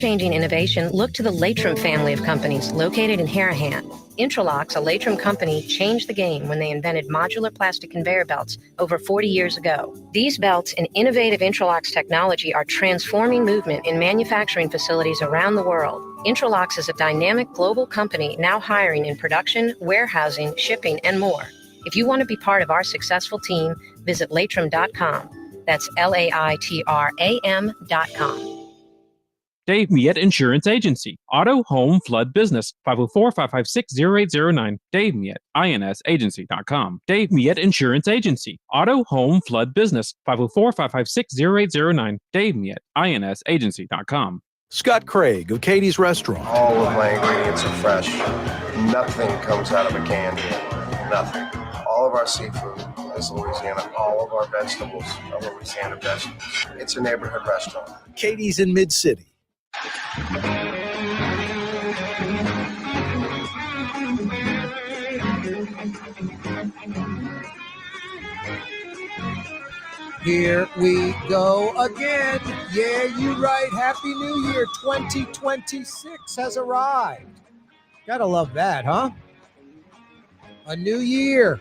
Changing innovation, look to the Latrim family of companies located in Harahan. Intralox, a Latrim company, changed the game when they invented modular plastic conveyor belts over 40 years ago. These belts and innovative Intralox technology are transforming movement in manufacturing facilities around the world. Intralox is a dynamic global company now hiring in production, warehousing, shipping, and more. If you want to be part of our successful team, visit Latrim.com. That's LAITRAM.com. Dave Miette Insurance Agency. Auto, home, flood, business. 504-556-0809. Dave Miette, INSagency.com. Dave Miette Insurance Agency. Auto, home, flood, business. 504-556-0809. Dave Miette, INSagency.com. Scott Craig of Katie's Restaurant. All of my ingredients are fresh. Nothing comes out of a can here. Nothing. All of our seafood is Louisiana. All of our vegetables are Louisiana vegetables. It's a neighborhood restaurant. Katie's in Mid-City. Here we go again. Yeah, you right. Happy New Year. 2026 has arrived. Gotta love that, huh? A new year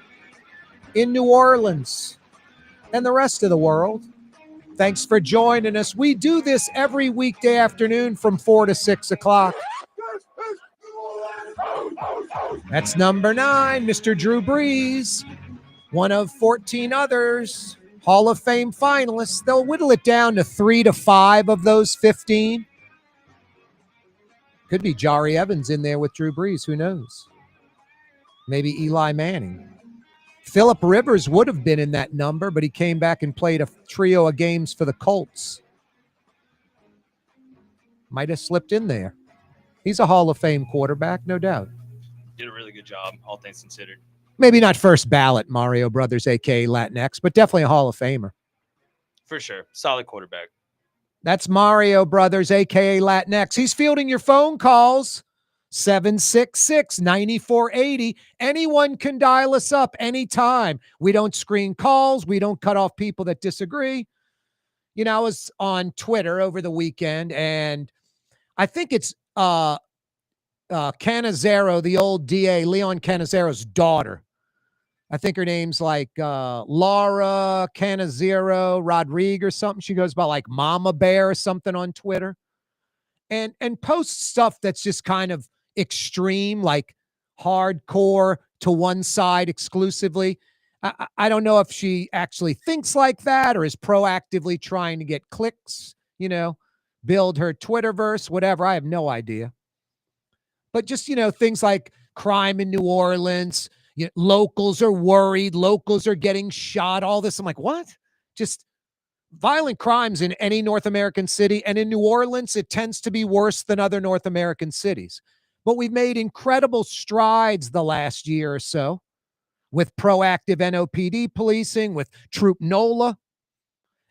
in New Orleans and the rest of the world. Thanks for joining us. We do this every weekday afternoon from 4 to 6 o'clock. That's number 9, Mr. Drew Brees, one of 14 others, Hall of Fame finalists. They'll whittle it down to 3 to 5 of those 15. Could be Jari Evans in there with Drew Brees. Who knows? Maybe Eli Manning. Phillip Rivers would have been in that number, but he came back and played a trio of games for the Colts. Might have slipped in there. He's a Hall of Fame quarterback, no doubt. Did a really good job, all things considered. Maybe not first ballot Mario Brothers, a.k.a. Latinx, but definitely a Hall of Famer. For sure. Solid quarterback. That's Mario Brothers, a.k.a. Latinx. He's fielding your phone calls. 766-9480. Anyone can dial us up anytime. We don't screen calls. We don't cut off people that disagree. You know, I was on Twitter over the weekend, and I think it's Cannizzaro, the old DA, Leon Cannizzaro's daughter. I think her name's like Laura Cannizzaro Rodriguez or something. She goes by like Mama Bear or something on Twitter. And posts stuff that's just kind of extreme, like hardcore to one side exclusively. I don't know if she actually thinks like that or is proactively trying to get clicks, you know, build her Twitterverse, whatever. I have no idea. But just, you know, things like crime in New Orleans, you know, locals are worried, locals are getting shot, all this. I'm like, what? Just violent crimes in any North American city, and in New Orleans, it tends to be worse than other North American cities. But we've made incredible strides the last year or so with proactive NOPD policing, with Troop NOLA.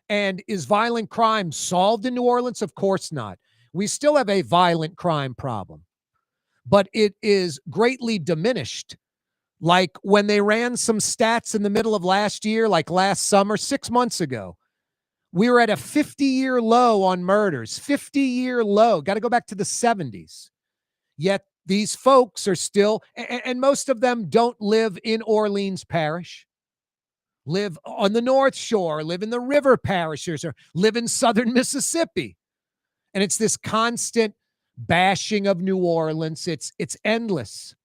And is violent crime solved in New Orleans? Of course not. We still have a violent crime problem, but it is greatly diminished. Like when they ran some stats in the middle of last year, like last summer, 6 months ago, we were at a 50-year low on murders, 50-year low. Got to go back to the 70s. Yet these folks are still, and most of them don't live in Orleans Parish, live on the North Shore, live in the river parishes, or live in southern Mississippi. And it's this constant bashing of New Orleans. It's endless.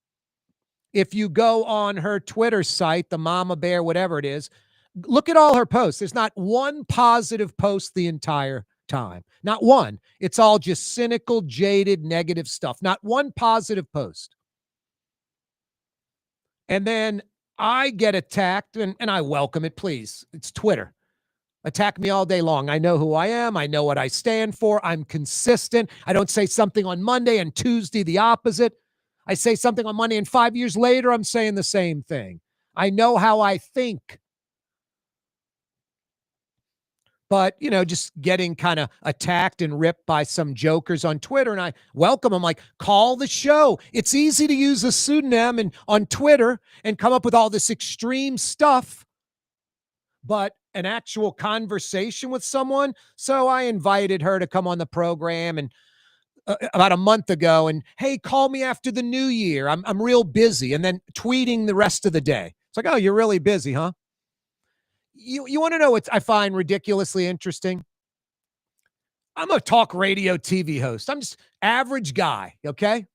If you go on her Twitter site, the Mama Bear, whatever it is, look at all her posts. There's not one positive post the entire time. Not one. It's all just cynical, jaded, negative stuff. Not one positive post. And then I get attacked, and I welcome it, please. It's Twitter. Attack me all day long. I know who I am. I know what I stand for. I'm consistent. I don't say something on Monday and Tuesday the opposite. I say something on Monday, and 5 years later, I'm saying the same thing. I know how I think. But, you know, just getting kind of attacked and ripped by some jokers on Twitter. And I welcome them, like, call the show. It's easy to use a pseudonym and on Twitter and come up with all this extreme stuff. But an actual conversation with someone. So I invited her to come on the program. And about a month ago and, hey, call me after the new year. I'm real busy. And then tweeting the rest of the day. It's like, oh, you're really busy, huh? You want to know what I find ridiculously interesting? I'm a talk radio TV host. I'm just average guy, okay?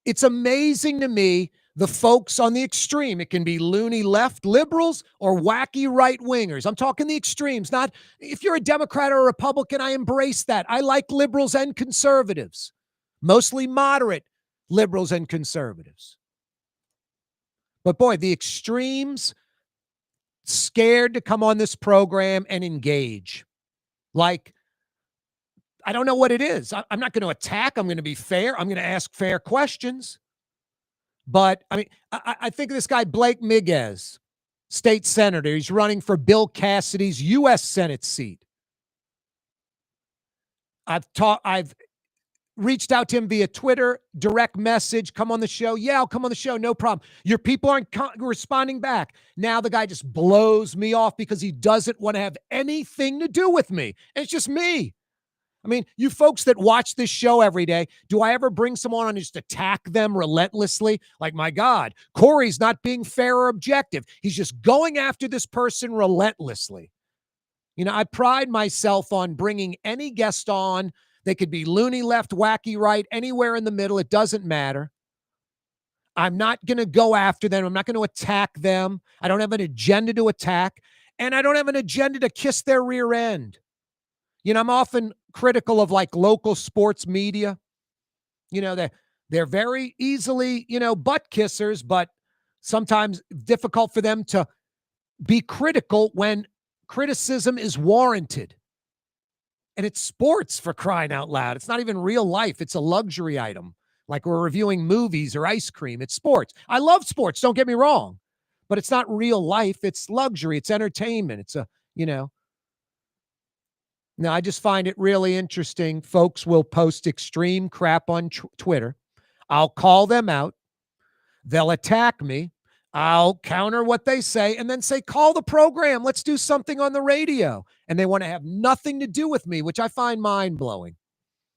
It's amazing to me, the folks on the extreme. It can be loony left liberals or wacky right wingers. I'm talking the extremes, not if you're a Democrat or a Republican, I embrace that. I like liberals and conservatives, mostly moderate liberals and conservatives. But boy, the extremes scared to come on this program and engage. Like, I don't know what it is. I'm not going to attack. I'm going to be fair. I'm going to ask fair questions. But, I mean, I think of this guy, Blake Miguez, state senator. He's running for Bill Cassidy's U.S. Senate seat. I've reached out to him via Twitter, direct message, come on the show. Yeah, I'll come on the show. No problem. Your people aren't responding back. Now the guy just blows me off because he doesn't want to have anything to do with me. And it's just me. I mean, you folks that watch this show every day, do I ever bring someone on and just attack them relentlessly? Like, my God, Corey's not being fair or objective. He's just going after this person relentlessly. You know, I pride myself on bringing any guest on. They could be loony left, wacky right, anywhere in the middle. It doesn't matter. I'm not going to go after them. I'm not going to attack them. I don't have an agenda to attack. And I don't have an agenda to kiss their rear end. You know, I'm often critical of like local sports media. You know, they're very easily, you know, butt kissers, but sometimes difficult for them to be critical when criticism is warranted. And it's sports, for crying out loud. It's not even real life. It's a luxury item. Like we're reviewing movies or ice cream. It's sports. I love sports. Don't get me wrong. But it's not real life. It's luxury. It's entertainment. It's a, you know. Now, I just find it really interesting. Folks will post extreme crap on Twitter. I'll call them out. They'll attack me. I'll counter what they say and then say, call the program. Let's do something on the radio. And they want to have nothing to do with me, which I find mind-blowing.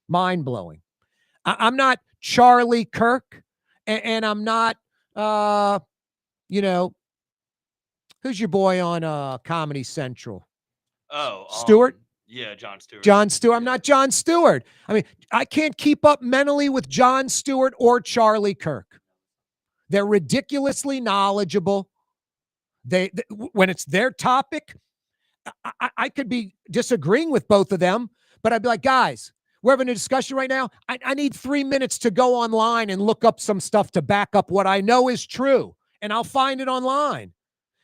Mind-blowing. I'm not Charlie Kirk, and I'm not, you know, who's your boy on Comedy Central? Oh, Stewart? Yeah, Jon Stewart. Jon Stewart. I'm not Jon Stewart. I mean, I can't keep up mentally with Jon Stewart or Charlie Kirk. They're ridiculously knowledgeable. They when it's their topic, I could be disagreeing with both of them, but I'd be like, guys, we're having a discussion right now. I need 3 minutes to go online and look up some stuff to back up what I know is true, and I'll find it online.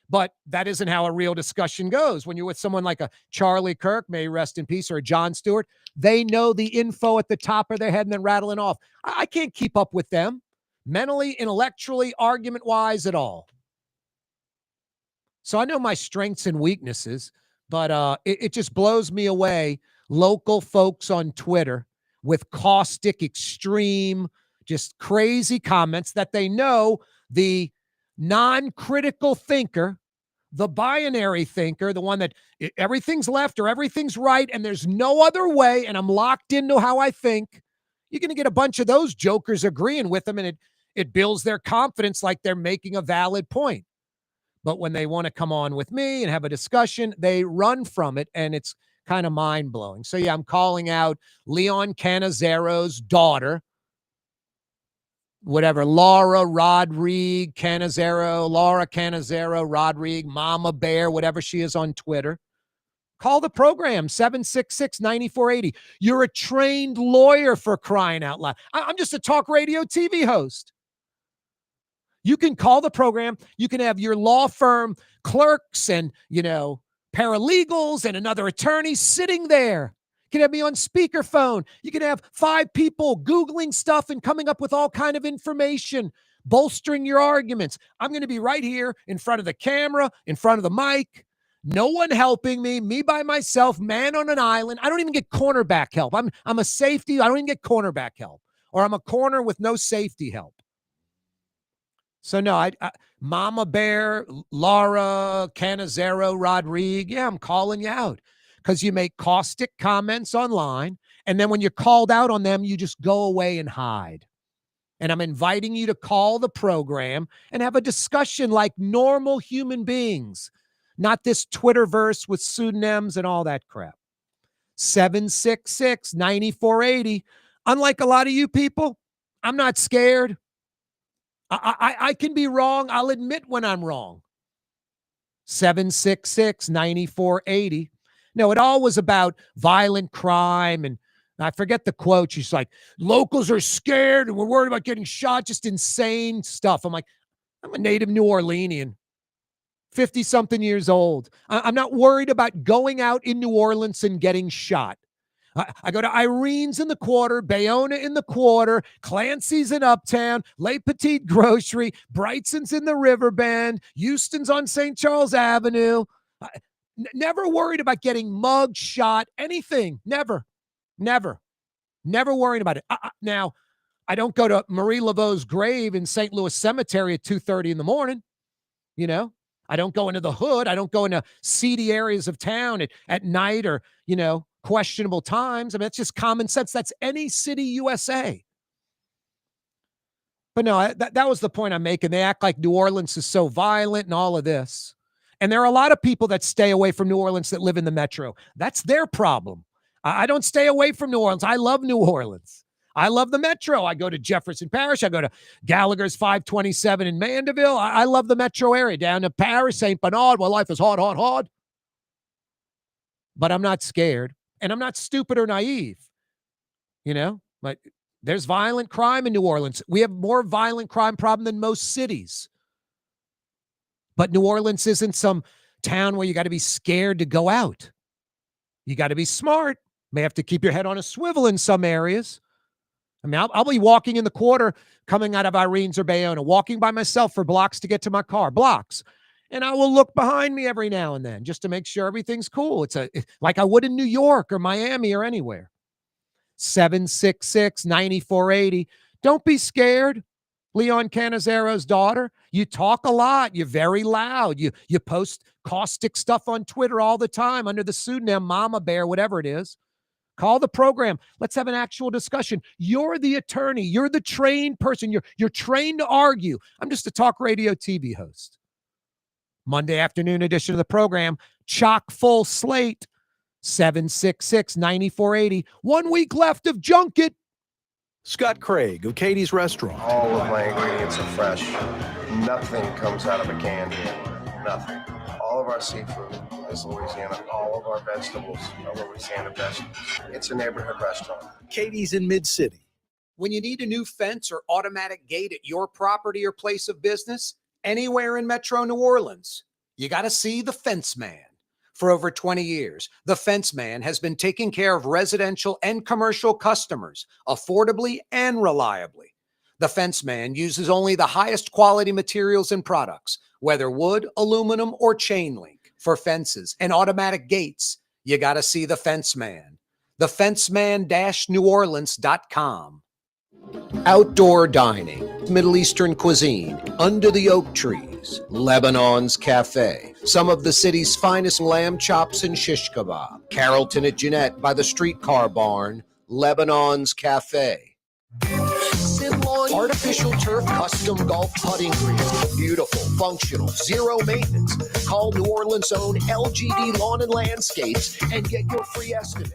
But that isn't how a real discussion goes. When you're with someone like a Charlie Kirk, may he rest in peace, or a Jon Stewart, they know the info at the top of their head and then rattling off. I can't keep up with them mentally, intellectually, argument-wise at all. So I know my strengths and weaknesses, but it just blows me away. Local folks on Twitter with caustic, extreme, just crazy comments that they know the non-critical thinker, the binary thinker, the one that everything's left or everything's right and there's no other way and I'm locked into how I think, you're going to get a bunch of those jokers agreeing with them, and it builds their confidence like they're making a valid point. But when they want to come on with me and have a discussion, they run from it, and it's kind of mind-blowing. So, yeah, I'm calling out Leon Canizaro's daughter, whatever, Laura Rodrigue Canizaro, Laura Canizaro Rodrigue, Mama Bear, whatever she is on Twitter. Call the program, 766-9480. You're a trained lawyer, for crying out loud. I'm just a talk radio TV host. You can call the program. You can have your law firm clerks and, you know, paralegals and another attorney sitting there. You can have me on speakerphone. You can have 5 people Googling stuff and coming up with all kind of information, bolstering your arguments. I'm going to be right here in front of the camera, in front of the mic. No one helping me by myself, man on an island. I don't even get cornerback help. I'm a safety. I don't even get cornerback help. Or I'm a corner with no safety help. So no, I Mama Bear, Laura Canizaro Rodrigue, yeah, I'm calling you out because you make caustic comments online And then when you're called out on them, you just go away and hide. And I'm inviting you to call the program and have a discussion like normal human beings, not this Twitterverse with pseudonyms and all that crap. 766-9480. Unlike a lot of you people, I'm not scared. I can be wrong. I'll admit when I'm wrong. 766-9480. No, it all was about violent crime. And I forget the quote. She's like, locals are scared and we're worried about getting shot. Just insane stuff. I'm like, I'm a native New Orleanian, 50-something years old. I'm not worried about going out in New Orleans and getting shot. I go to Irene's in the Quarter, Bayona in the Quarter, Clancy's in Uptown, Le Petit Grocery, Brightson's in the Riverbend, Houston's on St. Charles Avenue. Never worried about getting mugged, shot, anything. Never worrying about it. Now, I don't go to Marie Laveau's grave in St. Louis Cemetery at 2:30 in the morning. You know, I don't go into the hood. I don't go into seedy areas of town at night or, questionable times. I mean, it's just common sense. That's any city USA. But no, that was the point I'm making. They act like New Orleans is so violent and all of this. And there are a lot of people that stay away from New Orleans that live in the metro. That's their problem. I don't stay away from New Orleans. I love New Orleans. I love the metro. I go to Jefferson Parish. I go to Gallagher's 527 in Mandeville. I love the metro area. Down to Paris, St. Bernard, where life is hard. But I'm not scared. And I'm not stupid or naive. But there's violent crime in New Orleans. We have more violent crime problem than most cities. But New Orleans isn't some town where you got to be scared to go out. You got to be smart. May have to keep your head on a swivel in some areas. I mean, I'll be walking in the Quarter coming out of Irene's or Bayona, walking by myself for blocks to get to my car, blocks. And I will look behind me every now and then just to make sure everything's cool. It's like I would in New York or Miami or anywhere. 766-9480. Don't be scared. Leon Canizaro's daughter. You talk a lot. You're very loud. You post caustic stuff on Twitter all the time under the pseudonym Mama Bear, whatever it is. Call the program. Let's have an actual discussion. You're the attorney. You're the trained person. You're trained to argue. I'm just a talk radio TV host. Monday afternoon edition of the program, chock full slate. 766-9480. 1 week left of Junkett. Scott Craig of Katie's Restaurant. All of my ingredients are fresh. Nothing comes out of a can here. Nothing. All of our seafood is Louisiana. All of our vegetables are Louisiana vegetables. It's a neighborhood restaurant. Katie's in Mid-City. When you need a new fence or automatic gate at your property or place of business, anywhere in Metro New Orleans, you got to see the Fence Man. For over 20 years, the Fence Man has been taking care of residential and commercial customers affordably and reliably. The Fence Man uses only the highest quality materials and products, whether wood, aluminum, or chain link. For fences and automatic gates, you got to see the Fence Man. TheFenceman-NewOrleans.com. Outdoor dining, Middle Eastern cuisine, under the oak trees, Lebanon's Cafe, some of the city's finest lamb chops and shish kebab, Carrollton at Jeanette by the streetcar barn, Lebanon's Cafe. Artificial turf custom golf putting greens, beautiful, functional, zero maintenance. Call New Orleans' own LGD Lawn and Landscapes and get your free estimate.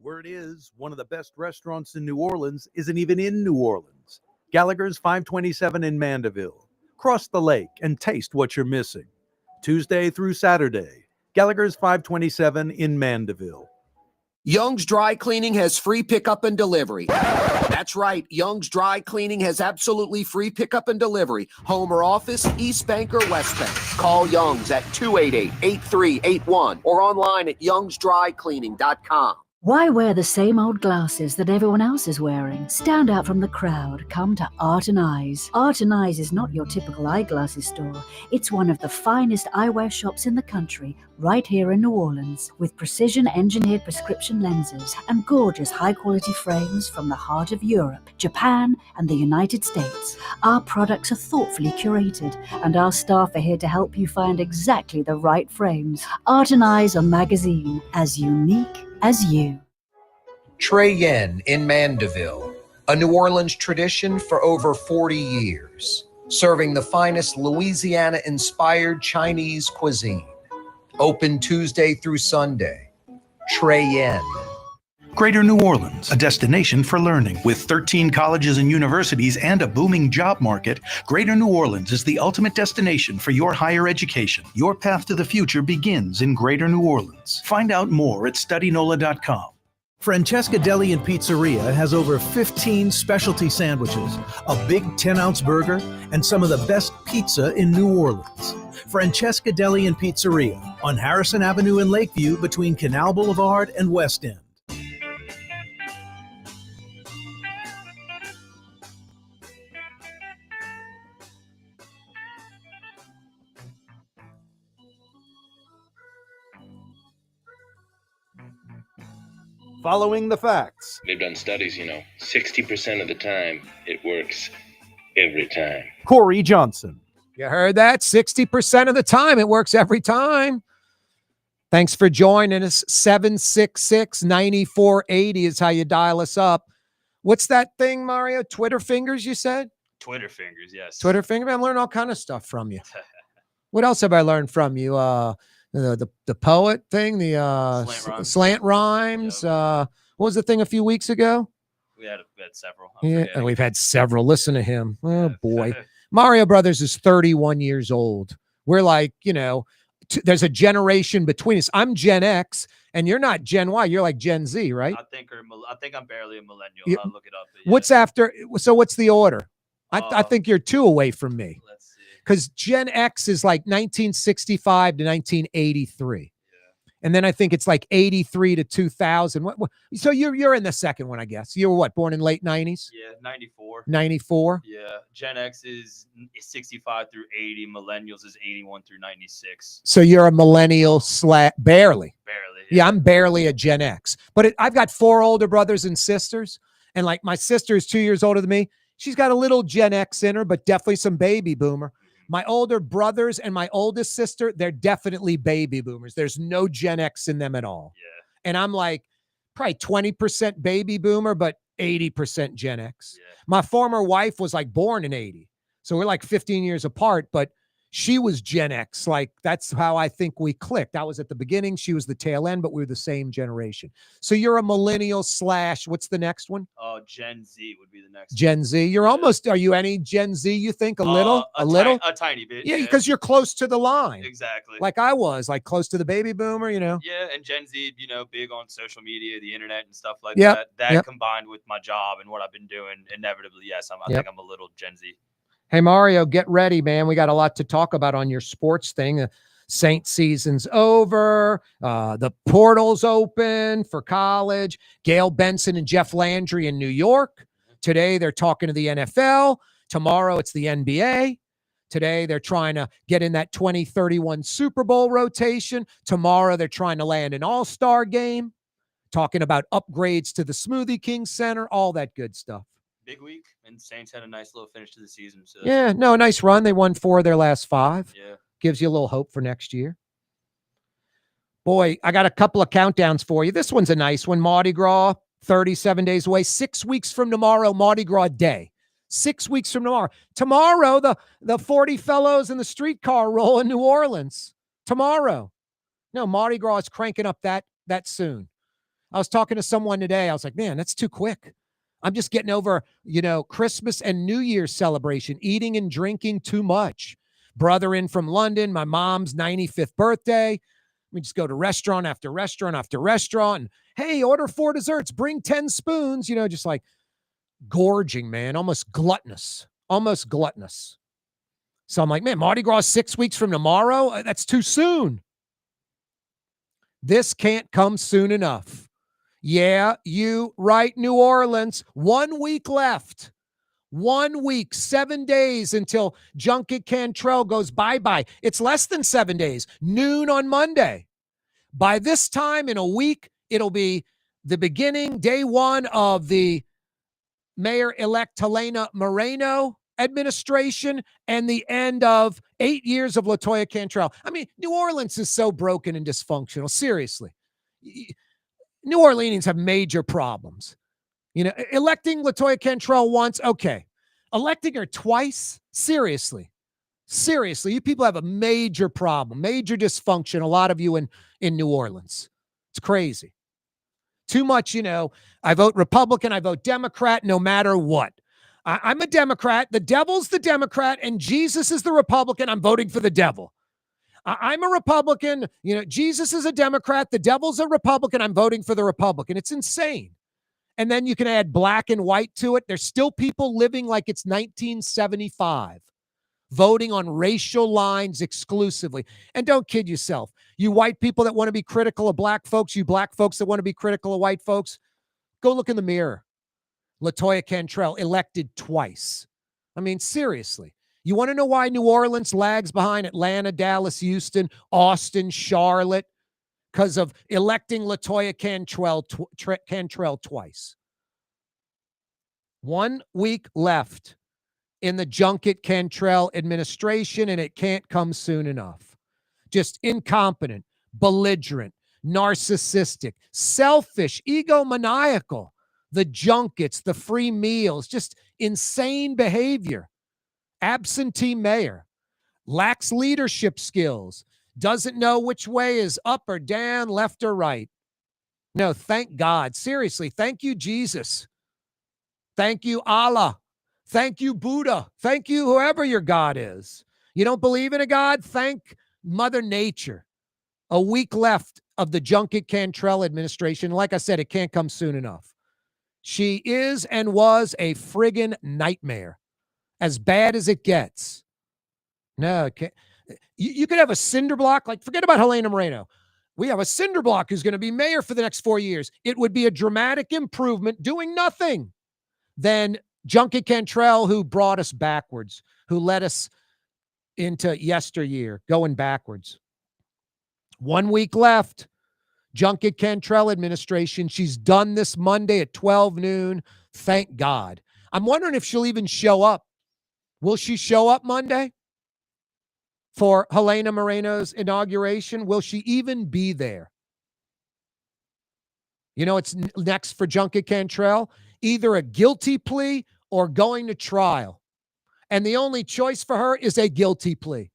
Word is, one of the best restaurants in New Orleans isn't even in New Orleans. Gallagher's 527 in Mandeville. Cross the lake and taste what you're missing. Tuesday through Saturday, Gallagher's 527 in Mandeville. Young's Dry Cleaning has free pickup and delivery. That's right. Young's Dry Cleaning has absolutely free pickup and delivery. Home or office, East Bank or West Bank. Call Young's at 288-8381 or online at youngsdrycleaning.com. Why wear the same old glasses that everyone else is wearing? Stand out from the crowd. Come to Art and Eyes. Art and Eyes is not your typical eyeglasses store. It's one of the finest eyewear shops in the country, right here in New Orleans, with precision-engineered prescription lenses and gorgeous high-quality frames from the heart of Europe, Japan, and the United States. Our products are thoughtfully curated, and our staff are here to help you find exactly the right frames. Art and Eyes on magazine, as unique as you. Trey Yen in Mandeville, a New Orleans tradition for over 40 years, serving the finest Louisiana-inspired Chinese cuisine. Open Tuesday through Sunday. Trey Yen. Greater New Orleans, a destination for learning. With 13 colleges and universities and a booming job market, Greater New Orleans is the ultimate destination for your higher education. Your path to the future begins in Greater New Orleans. Find out more at studynola.com. Francesca Deli and Pizzeria has over 15 specialty sandwiches, a big 10-ounce burger, and some of the best pizza in New Orleans. Francesca Deli and Pizzeria on Harrison Avenue in Lakeview between Canal Boulevard and West End. Following the facts. They've done studies, 60% of the time it works every time. Corey Johnson. You heard that? 60% of the time, it works every time. Thanks for joining us. 766-9480 is how you dial us up. What's that thing, Mario? Twitter fingers, you said? Twitter fingers, yes. Twitter fingers? I'm learning all kind of stuff from you. What else have I learned from you? The poet thing, the slant rhymes. What was the thing a few weeks ago? We had several. Yeah, and we've had several. Listen to him. Oh, boy. Mario Brothers is 31 years old. We're like, there's a generation between us. I'm Gen X, and you're not Gen Y. You're like Gen Z, right? I think I'm barely a millennial. You, I'll look it up. What's after? So what's the order? I think you're 2 away from me. Let's see. Because Gen X is like 1965 to 1983. And then I think it's like 83 to 2000. So you're in the second one, I guess. You were what, born in late 90s? Yeah, 94. 94? Yeah. Gen X is 65 through 80. Millennials is 81 through 96. So you're a millennial barely. Barely. Yeah, I'm barely a Gen X. But I've got 4 older brothers and sisters. And like my sister is 2 years older than me. She's got a little Gen X in her, but definitely some baby boomer. My older brothers and my oldest sister, they're definitely baby boomers. There's no Gen X in them at all. Yeah. And I'm like probably 20% baby boomer, but 80% Gen X. Yeah. My former wife was like born in 80. So we're like 15 years apart, but she was Gen X. Like that's how I think we clicked. I was at the beginning. She was the tail end, but we were the same generation. So you're a millennial / what's the next one? Gen Z would be the next. Gen Z. You're almost, are you any Gen Z, you think? A little? A tiny bit. Yeah, because you're close to the line. Exactly. Like I was, like close to the baby boomer, Yeah, and Gen Z, big on social media, the internet and stuff like Yep. that. Yep. Combined with my job and what I've been doing, inevitably, yes, I Yep. think I'm a little Gen Z. Hey, Mario, get ready, man. We got a lot to talk about on your sports thing. Saint season's over. The portal's open for college. Gail Benson and Jeff Landry in New York. Today, they're talking to the NFL. Tomorrow, it's the NBA. Today, they're trying to get in that 2031 Super Bowl rotation. Tomorrow, they're trying to land an all-star game. Talking about upgrades to the Smoothie King Center, all that good stuff. Big week, and Saints had a nice little finish to the season. So Yeah, no, nice run. They won 4 of their last 5. Yeah. Gives you a little hope for next year. Boy, I got a couple of countdowns for you. This one's a nice one. Mardi Gras, 37 days away. 6 weeks from tomorrow, Mardi Gras Day. 6 weeks from tomorrow. Tomorrow, the 40 fellows in the streetcar roll in New Orleans. Tomorrow. No, Mardi Gras is cranking up that soon. I was talking to someone today. I was like, man, that's too quick. I'm just getting over, Christmas and New Year's celebration, eating and drinking too much. Brother in from London, my mom's 95th birthday. We just go to restaurant after restaurant after restaurant. And, hey, order 4 desserts, bring 10 spoons, just like gorging, man, almost gluttonous. So I'm like, man, Mardi Gras 6 weeks from tomorrow? That's too soon. This can't come soon enough. Yeah, you right, New Orleans. 1 week left. 1 week, 7 days until Junkett Cantrell goes bye-bye. It's less than 7 days, noon on Monday. By this time in a week, it'll be the beginning, day one of the Mayor-elect Helena Moreno administration and the end of 8 years of LaToya Cantrell. I mean, New Orleans is so broken and dysfunctional. Seriously. New Orleanians have major problems. You know, electing LaToya Cantrell once, okay. Electing her twice? Seriously. Seriously, you people have a major problem, major dysfunction, a lot of you in New Orleans. It's crazy. Too much, I vote Republican, I vote Democrat, no matter what. I'm a Democrat. The devil's the Democrat, and Jesus is the Republican. I'm voting for the devil. I'm a Republican. Jesus is a Democrat. The devil's a Republican. I'm voting for the Republican. It's insane. And then you can add black and white to it. There's still people living like it's 1975, voting on racial lines exclusively. And don't kid yourself. You white people that want to be critical of black folks, you black folks that want to be critical of white folks, go look in the mirror. LaToya Cantrell elected twice. I mean, seriously. You want to know why New Orleans lags behind Atlanta, Dallas, Houston, Austin, Charlotte? Because of electing LaToya Cantrell twice. 1 week left in the Junkett Cantrell administration, and it can't come soon enough. Just incompetent, belligerent, narcissistic, selfish, egomaniacal. The junkets, the free meals, just insane behavior. Absentee mayor, lacks leadership skills, doesn't know which way is up or down, left or right. No, thank God. Seriously, thank you, Jesus. Thank you, Allah. Thank you, Buddha. Thank you, whoever your God is. You don't believe in a God? Thank Mother Nature. A week left of the Junkett Cantrell administration. Like I said, it can't come soon enough. She is and was a friggin' nightmare. As bad as it gets. No, it can't. You could have a cinder block, like forget about Helena Moreno. We have a cinder block who's going to be mayor for the next 4 years. It would be a dramatic improvement doing nothing than Junkett Cantrell, who brought us backwards, who led us into yesteryear, going backwards. 1 week left. Junkett Cantrell administration. She's done this Monday at 12 noon. Thank God. I'm wondering if she'll even show up. Will she show up Monday for Helena Moreno's inauguration? Will she even be there? You know, it's next for Junkett Cantrell, either a guilty plea or going to trial. And the only choice for her is a guilty plea.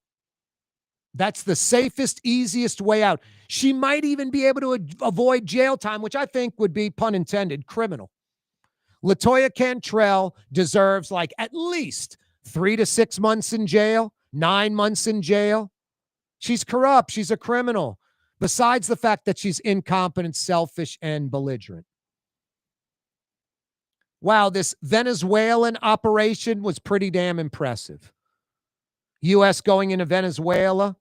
That's the safest, easiest way out. She might even be able to avoid jail time, which I think would be, pun intended, criminal. LaToya Cantrell deserves like at least 3 to 6 months in jail, 9 months in jail. She's corrupt. She's a criminal. Besides the fact that she's incompetent, selfish, and belligerent. Wow, this Venezuelan operation was pretty damn impressive. U.S. going into Venezuela,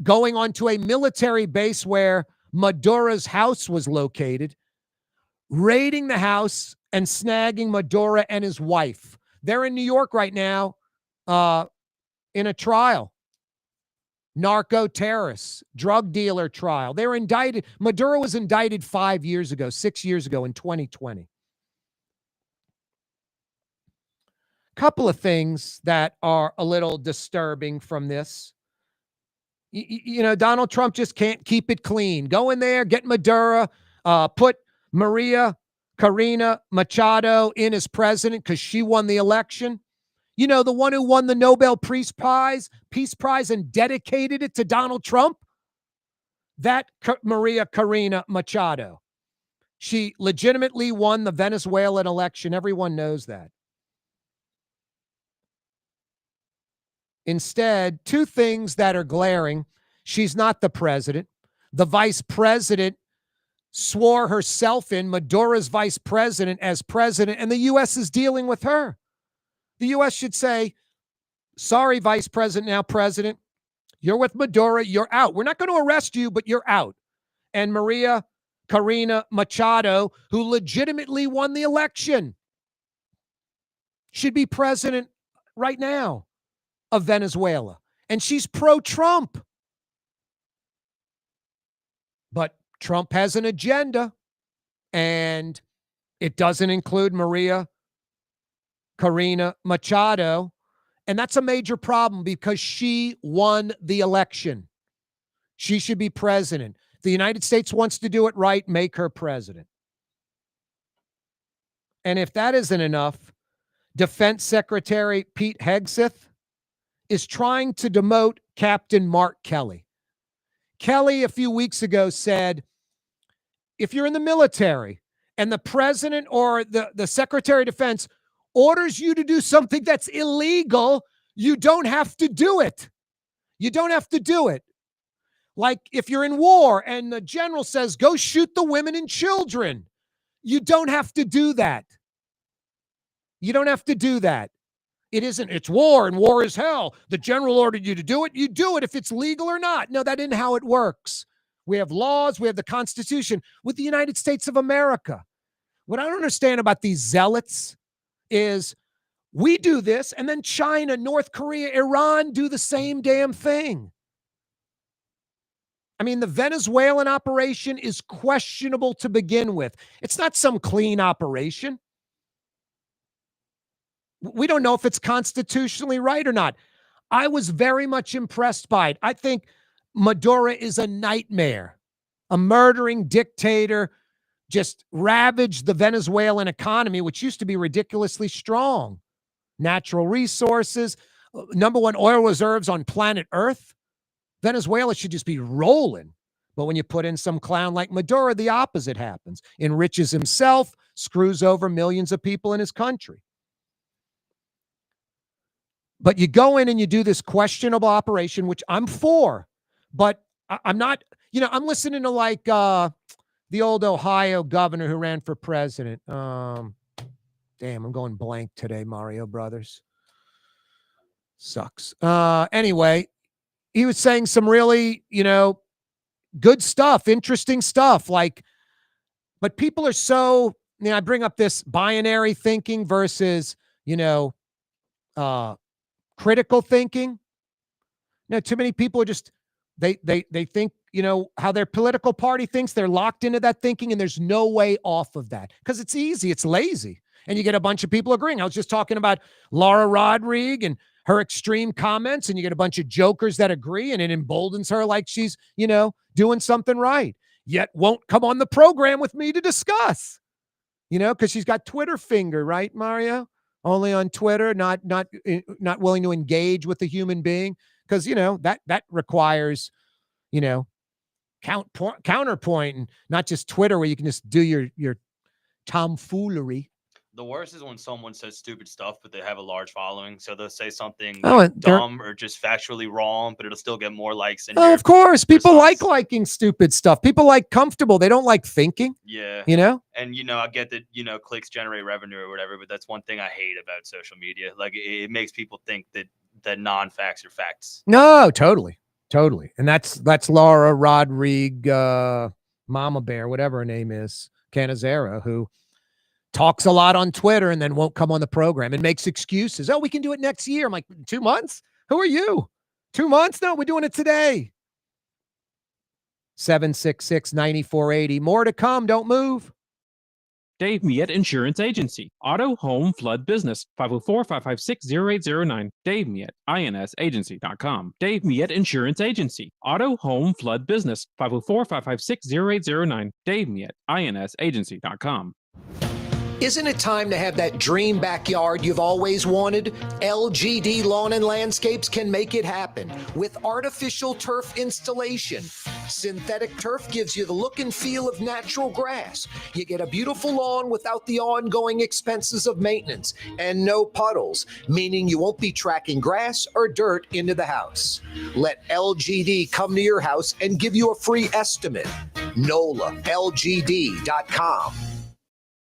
going onto a military base where Maduro's house was located, raiding the house and snagging Maduro and his wife. They're in New York right now in a trial. Narco terrorists, drug dealer trial. They were indicted. Maduro was indicted 6 years ago in 2020. Couple of things that are a little disturbing from this. Donald Trump just can't keep it clean. Go in there, get Maduro, put Maria Corina Machado in as president because she won the election. You know, the one who won the Nobel Peace Prize and dedicated it to Donald Trump? That Maria Corina Machado. She legitimately won the Venezuelan election. Everyone knows that. Instead, two things that are glaring. She's not the president. The vice president swore herself in, Maduro's vice president, as president, and the U.S. is dealing with her. The U.S. should say, sorry, vice president, now president, you're with Maduro, you're out. We're not going to arrest you, but you're out. And Maria Corina Machado, who legitimately won the election, should be president right now of Venezuela. And she's pro-Trump. But Trump has an agenda, and it doesn't include Maria Corina Machado. And that's a major problem because she won the election. She should be president. The United States wants to do it right, make her president. And if that isn't enough, Defense Secretary Pete Hegseth is trying to demote Captain Mark Kelly. Kelly, a few weeks ago, said, if you're in the military and the president or the Secretary of Defense orders you to do something that's illegal, you don't have to do it. You don't have to do it. Like if you're in war and the general says, go shoot the women and children, you don't have to do that. You don't have to do that. It's war and war is hell. The general ordered you to do it. You do it if it's legal or not. No, that isn't how it works. We have laws. We have the Constitution with the United States of America. What I don't understand about these zealots is we do this and then China, North Korea, Iran do the same damn thing. I mean, the Venezuelan operation is questionable to begin with. It's not some clean operation. We don't know if it's constitutionally right or not. I was very much impressed by it. I think Maduro is a nightmare, a murdering dictator, just ravaged the Venezuelan economy, which used to be ridiculously strong. Natural resources, number one oil reserves on planet Earth. Venezuela should just be rolling. But when you put in some clown like Maduro, the opposite happens. Enriches himself, screws over millions of people in his country. But you go in and you do this questionable operation, which I'm for, but I'm not, I'm listening to like the old Ohio governor who ran for president. Damn, I'm going blank today, Mario Brothers. Sucks. Anyway, he was saying some really, good stuff, interesting stuff. But people are so, I bring up this binary thinking versus, critical thinking. Too many people are just, they think, how their political party thinks. They're locked into that thinking, and there's no way off of that because it's easy. It's lazy. And you get a bunch of people agreeing. I was just talking about Laura Rodriguez and her extreme comments, and you get a bunch of jokers that agree, and it emboldens her like she's, doing something right, yet won't come on the program with me to discuss, because she's got Twitter finger, right, Mario? Only on Twitter, not willing to engage with a human being, because that requires counterpoint, and not just Twitter where you can just do your tomfoolery. The worst is when someone says stupid stuff, but they have a large following, so they'll say something dumb or just factually wrong, but it'll still get more likes. Of course, people like liking stupid stuff. People like comfortable. They don't like thinking. Yeah. And, I get that, clicks generate revenue or whatever, but that's one thing I hate about social media. Like, it makes people think that non-facts are facts. No, totally. And that's Laura Rodriguez, Mama Bear, whatever her name is, Canizero, who talks a lot on Twitter and then won't come on the program and makes excuses. Oh, we can do it next year. I'm like, 2 months? Who are you? 2 months? No, we're doing it today. 766-9480. More to come. Don't move. Dave Miette Insurance Agency. Auto, home, flood, business. 504-556-0809. Dave Miette, insagency.com. Dave Miette Insurance Agency. Auto, home, flood, business. 504-556-0809. Dave Miette, insagency.com. Isn't it time to have that dream backyard you've always wanted? LGD Lawn and Landscapes can make it happen with artificial turf installation. Synthetic turf gives you the look and feel of natural grass. You get a beautiful lawn without the ongoing expenses of maintenance and no puddles, meaning you won't be tracking grass or dirt into the house. Let LGD come to your house and give you a free estimate. NOLALGD.com.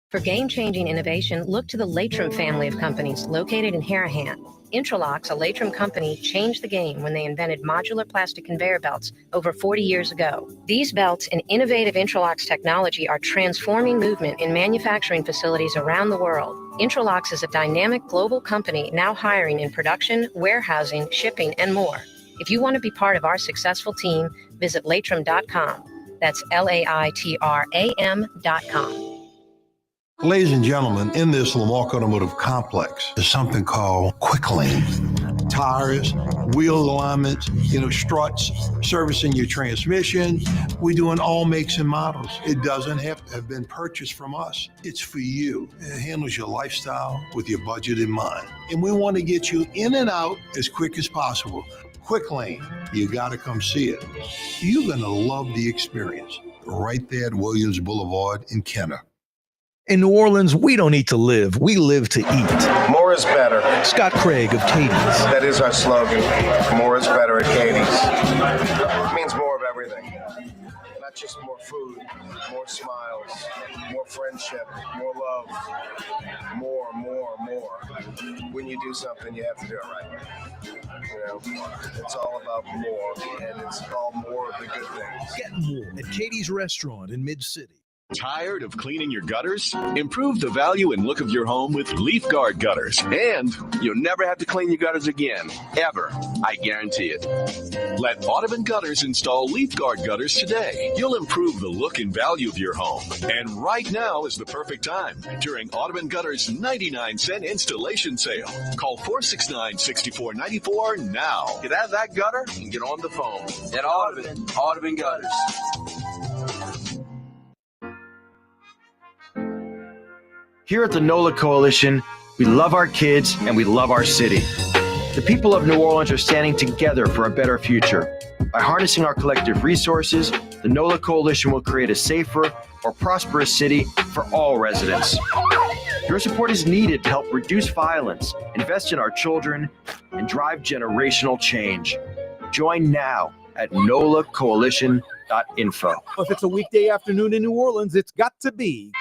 For game-changing innovation, look to the Latrim family of companies located in Harahan. Intralox, a Latrim company, changed the game when they invented modular plastic conveyor belts over 40 years ago. These belts and innovative Intralox technology are transforming movement in manufacturing facilities around the world. Intralox is a dynamic global company now hiring in production, warehousing, shipping, and more. If you want to be part of our successful team, visit Latrim.com. That's LAITRAM.com. Ladies and gentlemen, in this Lamarck Automotive Complex is something called Quick Lane. Tires, wheel alignments, struts, servicing your transmission. We're doing all makes and models. It doesn't have to have been purchased from us. It's for you. It handles your lifestyle with your budget in mind. And we want to get you in and out as quick as possible. Quick Lane, you got to come see it. You're going to love the experience. Right there at Williams Boulevard in Kenner. In New Orleans, we don't eat to live. We live to eat. More is better. Scott Craig of Katie's. That is our slogan. More is better at Katie's. It means more of everything. Not just more food, more smiles, more friendship, more love, more. When you do something, you have to do it right. It's all about more, and it's all more of the good things. Get more at Katie's Restaurant in Mid-City. Tired of cleaning your gutters? Improve the value and look of your home with Leaf Guard gutters, and you'll never have to clean your gutters again, ever. I guarantee it. Let Audubon Gutters install Leaf Guard gutters today. You'll improve the look and value of your home, and right now is the perfect time during Audubon Gutters' 99-cent installation sale. Call 469-6494 now. Get out of that gutter and get on the phone. At Audubon Gutters. Here at the NOLA Coalition, we love our kids and we love our city. The people of New Orleans are standing together for a better future. By harnessing our collective resources, the NOLA Coalition will create a safer, more prosperous city for all residents. Your support is needed to help reduce violence, invest in our children, and drive generational change. Join now at nolacoalition.info. If it's a weekday afternoon in New Orleans, it's got to be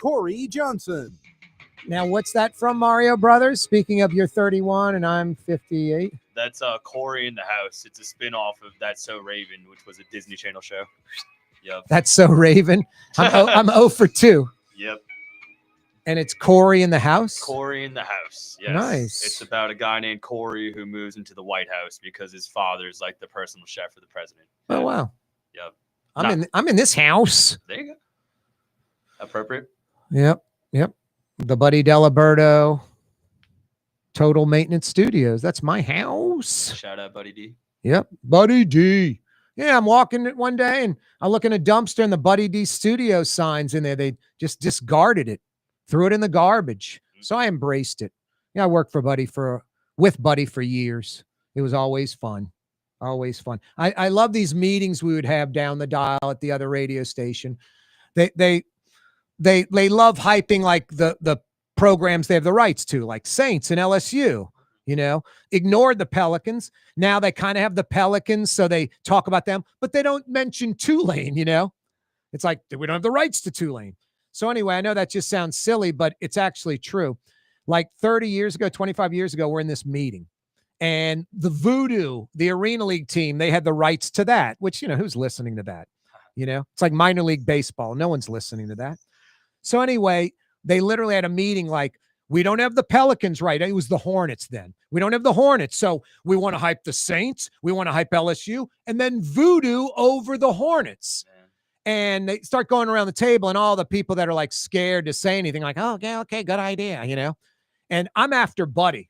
Corey Johnson. Now, what's that from, Mario Brothers? Speaking of, you're 31 and I'm 58. That's Corey in the House. It's a spin-off of That's So Raven, which was a Disney Channel show. Yep. That's So Raven. I'm 0 for 2. Yep. And it's Corey in the House? Corey in the House. Yes. Nice. It's about a guy named Corey who moves into the White House because his father's like the personal chef of the president. Oh, wow. Yep. I'm in this house. There you go. Appropriate. Yep. The Buddy Delaberto Total Maintenance Studios. That's my house. Shout out Buddy D. Yep. Buddy D. Yeah, I'm walking it one day and I look in a dumpster and the Buddy D Studio signs in there. They just discarded it, threw it in the garbage. So I embraced it. Yeah, I worked with Buddy for years. It was always fun. Always fun. I love these meetings we would have down the dial at the other radio station. They love hyping like the programs they have the rights to, like Saints and LSU, ignored the Pelicans. Now they kind of have the Pelicans, so they talk about them, but they don't mention Tulane, It's like, we don't have the rights to Tulane. So anyway, I know that just sounds silly, but it's actually true. Like 30 years ago, 25 years ago, we're in this meeting. And the Voodoo, the Arena League team, they had the rights to that, which, who's listening to that? It's like minor league baseball. No one's listening to that. So anyway, they literally had a meeting like, we don't have the Pelicans right. It was the Hornets then. We don't have the Hornets. So we want to hype the Saints. We want to hype LSU. And then Voodoo over the Hornets. And they start going around the table and all the people that are like scared to say anything like, oh, yeah, okay, good idea, And I'm after Buddy.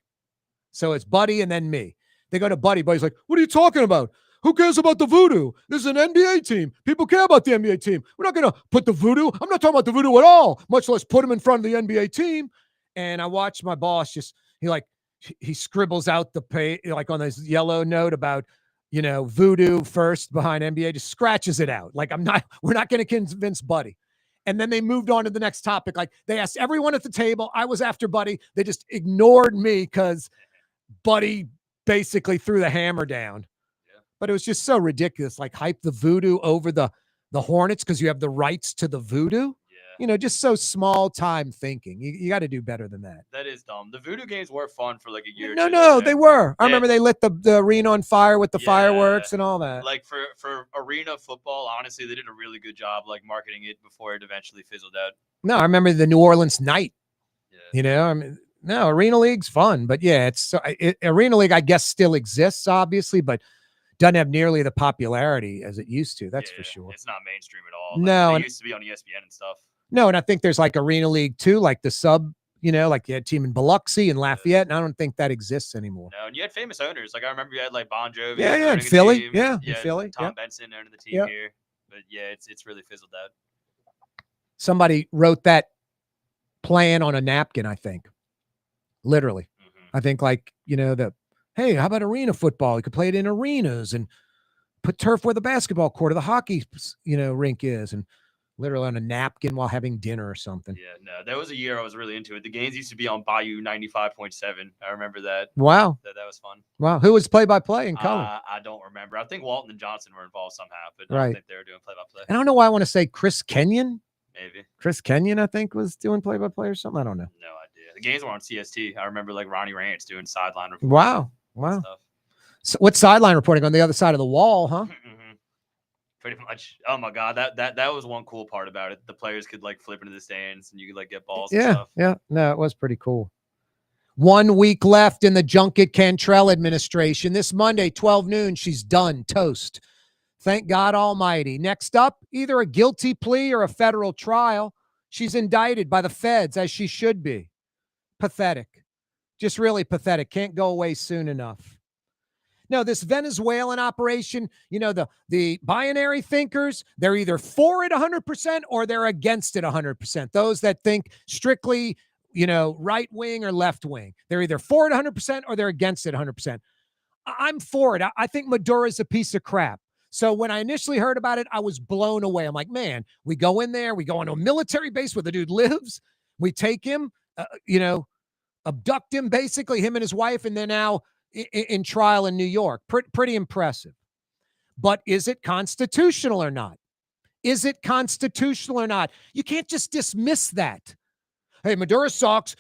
So it's Buddy and then me. They go to Buddy. Buddy's like, what are you talking about? Who cares about the Voodoo? This is an NBA team. People care about the NBA team. We're not going to put the Voodoo. I'm not talking about the Voodoo at all, much less put him in front of the NBA team. And I watched my boss he scribbles out the page, like on this yellow note about, Voodoo first behind NBA, just scratches it out. Like we're not going to convince Buddy. And then they moved on to the next topic. Like they asked everyone at the table. I was after Buddy. They just ignored me because Buddy basically threw the hammer down. Yeah. But it was just so ridiculous. Like hype the Voodoo over the the Hornets because you have the rights to the Voodoo. Just so small time thinking. You got to do better than that. That is dumb. The Voodoo games were fun for like a year or two. No, they were. I remember they lit the arena on fire with the fireworks and all that. Like for arena football, honestly, they did a really good job like marketing it before it eventually fizzled out. No, I remember the New Orleans night. No, Arena League's fun, but Arena League, I guess, still exists, obviously, but doesn't have nearly the popularity as it used to. That's for sure. It's not mainstream at all. No, it used to be on ESPN and stuff. No, and I think there's like Arena League too, like the sub, like you had team in Biloxi and Lafayette, and I don't think that exists anymore. No, and you had famous owners. Like I remember you had like Bon Jovi. In Philly. In Philly. Tom Benson owning the team here. But it's really fizzled out. Somebody wrote that plan on a napkin, I think. Literally. I think hey, how about arena football? You could play it in arenas and put turf where the basketball court or the hockey, rink is, and literally on a napkin while having dinner or something. Yeah, no, that was a year I was really into it. The games used to be on Bayou 95.7. I remember that. Wow. That was fun. Wow. Who was play-by-play in color? I don't remember. I think Walton and Johnson were involved somehow, but I don't think they were doing play-by-play. I don't know why I want to say Chris Kenyon. Maybe. Chris Kenyon, I think, was doing play-by-play or something. I don't know. No idea. The games were on CST. I remember like Ronnie Rance doing sideline reporting. Wow. Stuff. So what sideline reporting on the other side of the wall, huh? Pretty much. Oh my God, that was one cool part about it. The players could like flip into the stands and you could like get balls. And stuff. Yeah. No, it was pretty cool. 1 week left in the Junkett Cantrell administration. This Monday, 12 noon, she's done. Toast. Thank God Almighty. Next up, either a guilty plea or a federal trial. She's indicted by the feds, as she should be. Pathetic. Just really pathetic. Can't go away soon enough. No, this Venezuelan operation, the binary thinkers, they're either for it 100% or they're against it 100%. Those that think strictly, right wing or left wing. They're either for it 100% or they're against it 100%. I'm for it. I think Maduro's a piece of crap. So when I initially heard about it, I was blown away. I'm like, man, we go in there, we go into a military base where the dude lives. We take him, abduct him, basically, him and his wife, and they're now in trial in New York. Pretty impressive. But is it constitutional or not? Is it constitutional or not? You can't just dismiss that. Hey, Maduro sucks.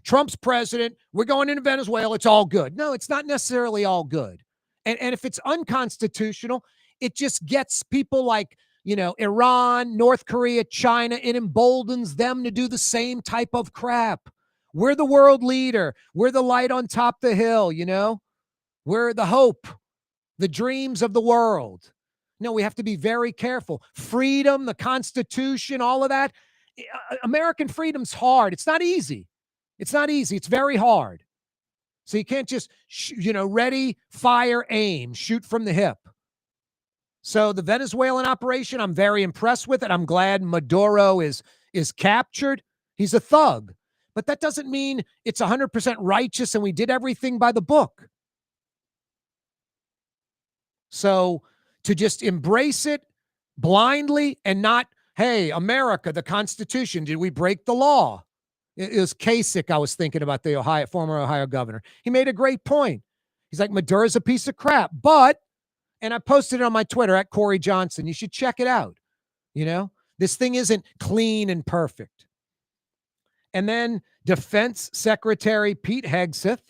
Trump's president. We're going into Venezuela. It's all good. No, it's not necessarily all good. And if it's unconstitutional, it just gets people like, Iran, North Korea, China, it emboldens them to do the same type of crap. We're the world leader. We're the light on top of the hill, We're the hope, the dreams of the world. No, we have to be very careful. Freedom, the Constitution, all of that. American freedom's hard. It's not easy. It's not easy. It's very hard. So you can't just, ready, fire, aim, shoot from the hip. So the Venezuelan operation, I'm very impressed with it. I'm glad Maduro is captured. He's a thug. But that doesn't mean it's 100% righteous and we did everything by the book. So to just embrace it blindly and not, hey, America, the Constitution, did we break the law? It was Kasich I was thinking about, the former Ohio governor. He made a great point. He's like, Maduro's a piece of crap. But, and I posted it on my Twitter at Corey Johnson. You should check it out. This thing isn't clean and perfect. And then Defense Secretary Pete Hegseth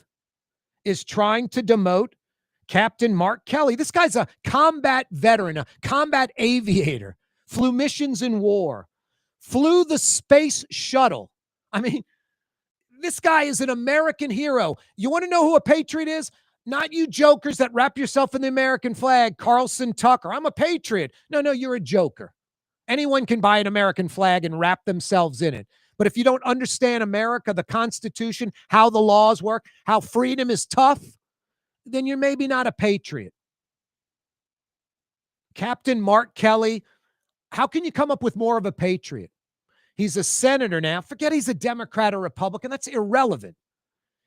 is trying to demote Captain Mark Kelly. This guy's a combat veteran, a combat aviator, flew missions in war, flew the space shuttle. I mean, this guy is an American hero. You want to know who a patriot is? Not you jokers that wrap yourself in the American flag, Carlson Tucker. I'm a patriot. No, you're a joker. Anyone can buy an American flag and wrap themselves in it. But if you don't understand America, the Constitution, how the laws work, how freedom is tough, then you're maybe not a patriot. Captain Mark Kelly, how can you come up with more of a patriot? He's a senator now. Forget he's a Democrat or Republican. That's irrelevant.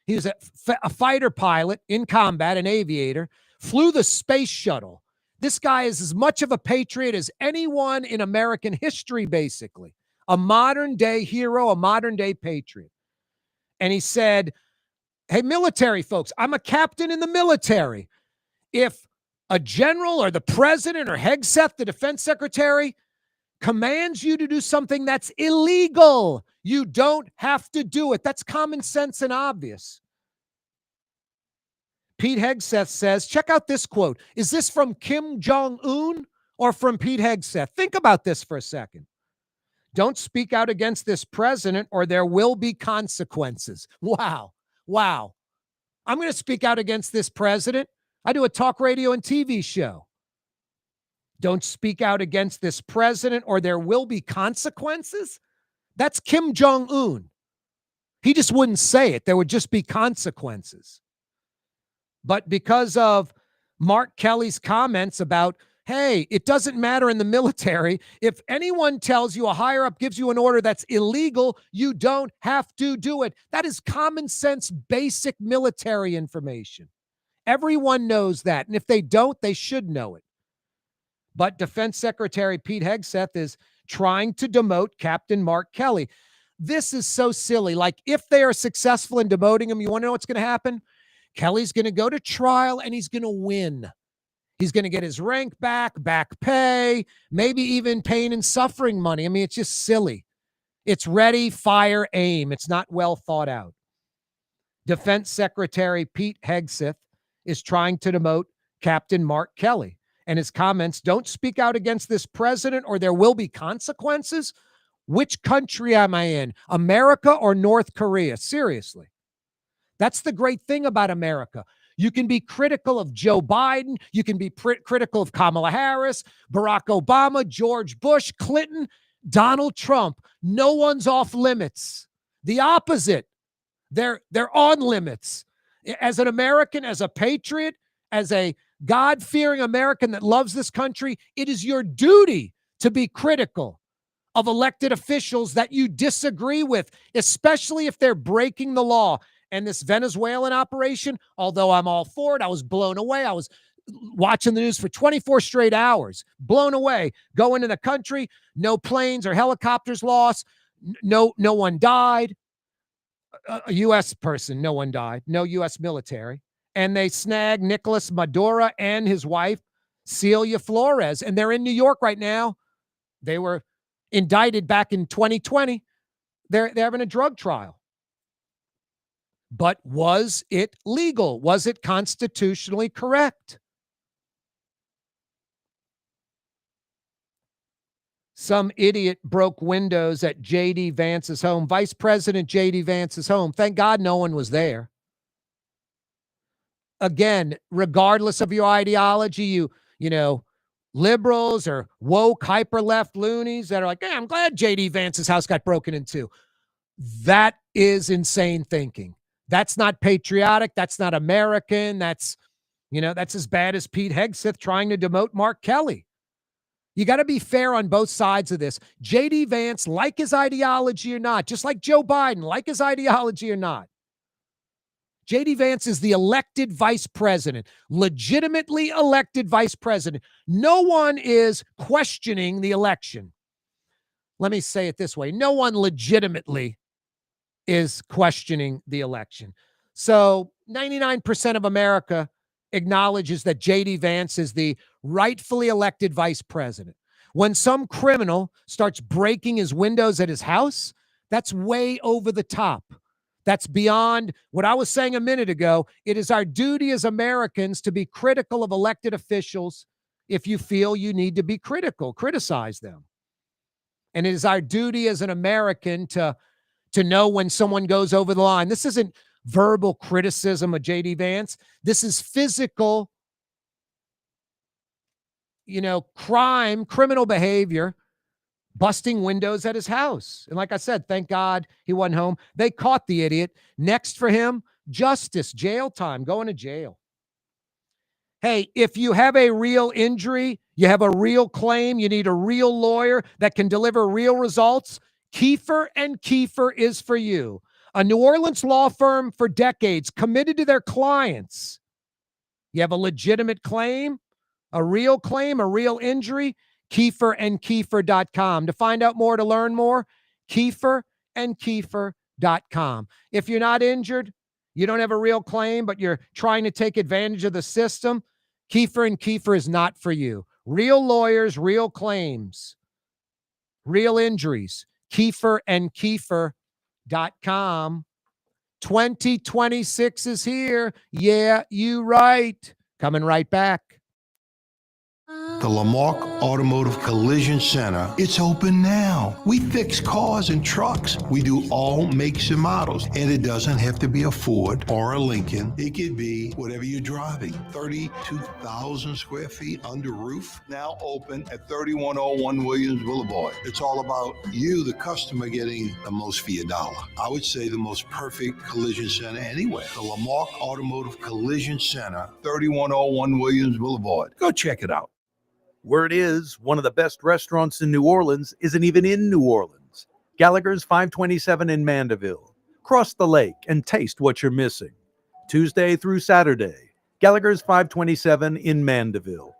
He was a fighter pilot in combat, an aviator, flew the space shuttle. This guy is as much of a patriot as anyone in American history, basically. A modern-day hero, a modern-day patriot. And he said, hey, military folks, I'm a captain in the military. If a general or the president or Hegseth, the defense secretary, commands you to do something that's illegal, you don't have to do it. That's common sense and obvious. Pete Hegseth says, check out this quote. Is this from Kim Jong-un or from Pete Hegseth? Think about this for a second. Don't speak out against this president or there will be consequences. Wow. Wow. I'm going to speak out against this president. I do a talk radio and TV show. Don't speak out against this president or there will be consequences. That's Kim Jong-un. He just wouldn't say it. There would just be consequences. But because of Mark Kelly's comments about, hey, it doesn't matter in the military. If anyone tells you, a higher up gives you an order that's illegal, you don't have to do it. That is common sense, basic military information. Everyone knows that. And if they don't, they should know it. But Defense Secretary Pete Hegseth is trying to demote Captain Mark Kelly. This is so silly. Like, if they are successful in demoting him, you want to know what's going to happen? Kelly's going to go to trial and he's going to win. He's going to get his rank back pay, maybe even pain and suffering money. I mean, it's just silly. It's ready, fire, aim. It's not well thought out. Defense Secretary Pete Hegseth is trying to demote Captain Mark Kelly. And his comments, don't speak out against this president or there will be consequences. Which country am I in? America or North Korea? Seriously. That's the great thing about America. You can be critical of Joe Biden. You can be critical of Kamala Harris, Barack Obama, George Bush, Clinton, Donald Trump. No one's off limits. The opposite. They're on limits. As an American, as a patriot, as a God-fearing American that loves this country, it is your duty to be critical of elected officials that you disagree with, especially if they're breaking the law. And this Venezuelan operation, although I'm all for it, I was blown away. I was watching the news for 24 straight hours, blown away. Go into the country, no planes or helicopters lost, no one died. A U.S. person, no one died, no U.S. military. And they snagged Nicolas Maduro and his wife, Celia Flores. And they're in New York right now. They were indicted back in 2020. They're having a drug trial. But was it legal? Was it constitutionally correct? Some idiot broke windows at J.D. Vance's home. Vice President J.D. Vance's home. Thank God no one was there. Again, regardless of your ideology, you know, liberals or woke, hyper-left loonies that are like, hey, I'm glad J.D. Vance's house got broken into. That is insane thinking. That's not patriotic. That's not American. That's as bad as Pete Hegseth trying to demote Mark Kelly. You got to be fair on both sides of this. J.D. Vance, like his ideology or not, just like Joe Biden, like his ideology or not, J.D. Vance is the elected vice president, legitimately elected vice president. No one is questioning the election. Let me say it this way. No one legitimately is questioning the election. So 99% of America acknowledges that J.D. Vance is the rightfully elected vice president. When some criminal starts breaking his windows at his house, that's way over the top. That's beyond what I was saying a minute ago. It is our duty as Americans to be critical of elected officials. If you feel you need to be critical, criticize them. And it is our duty as an American to know when someone goes over the line. This isn't verbal criticism of J.D. Vance. This is physical, crime, criminal behavior, busting windows at his house. And like I said, thank God he wasn't home. They caught the idiot. Next for him, justice, jail time, going to jail. Hey, if you have a real injury, you have a real claim, you need a real lawyer that can deliver real results, Kiefer and Kiefer is for you. A New Orleans law firm for decades, committed to their clients. You have a legitimate claim, a real injury, KieferandKiefer.com. To find out more, to learn more, KieferandKiefer.com. If you're not injured, you don't have a real claim, but you're trying to take advantage of the system, Kiefer and Kiefer is not for you. Real lawyers, real claims. Real injuries. KieferandKiefer.com. 2026 is here. Yeah, you right. Coming right back. The Lamarck Automotive Collision Center, it's open now. We fix cars and trucks. We do all makes and models. And it doesn't have to be a Ford or a Lincoln. It could be whatever you're driving. 32,000 square feet under roof, now open at 3101 Williams Boulevard. It's all about you, the customer, getting the most for your dollar. I would say the most perfect collision center anywhere. The Lamarck Automotive Collision Center, 3101 Williams Boulevard. Go check it out. Word is, one of the best restaurants in New Orleans isn't even in New Orleans. Gallagher's 527 in Mandeville. Cross the lake and taste what you're missing. Tuesday through Saturday, Gallagher's 527 in Mandeville.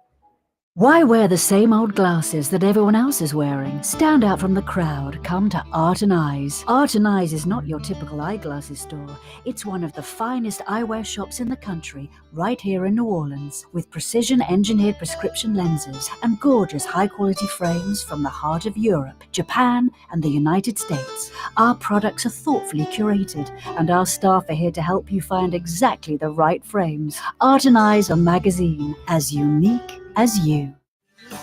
Why wear the same old glasses that everyone else is wearing? Stand out from the crowd. Come to Art and Eyes. Art and Eyes is not your typical eyeglasses store. It's one of the finest eyewear shops in the country, right here in New Orleans, with precision-engineered prescription lenses and gorgeous high-quality frames from the heart of Europe, Japan, and the United States. Our products are thoughtfully curated, and our staff are here to help you find exactly the right frames. Art and Eyes are magazine, as unique as you.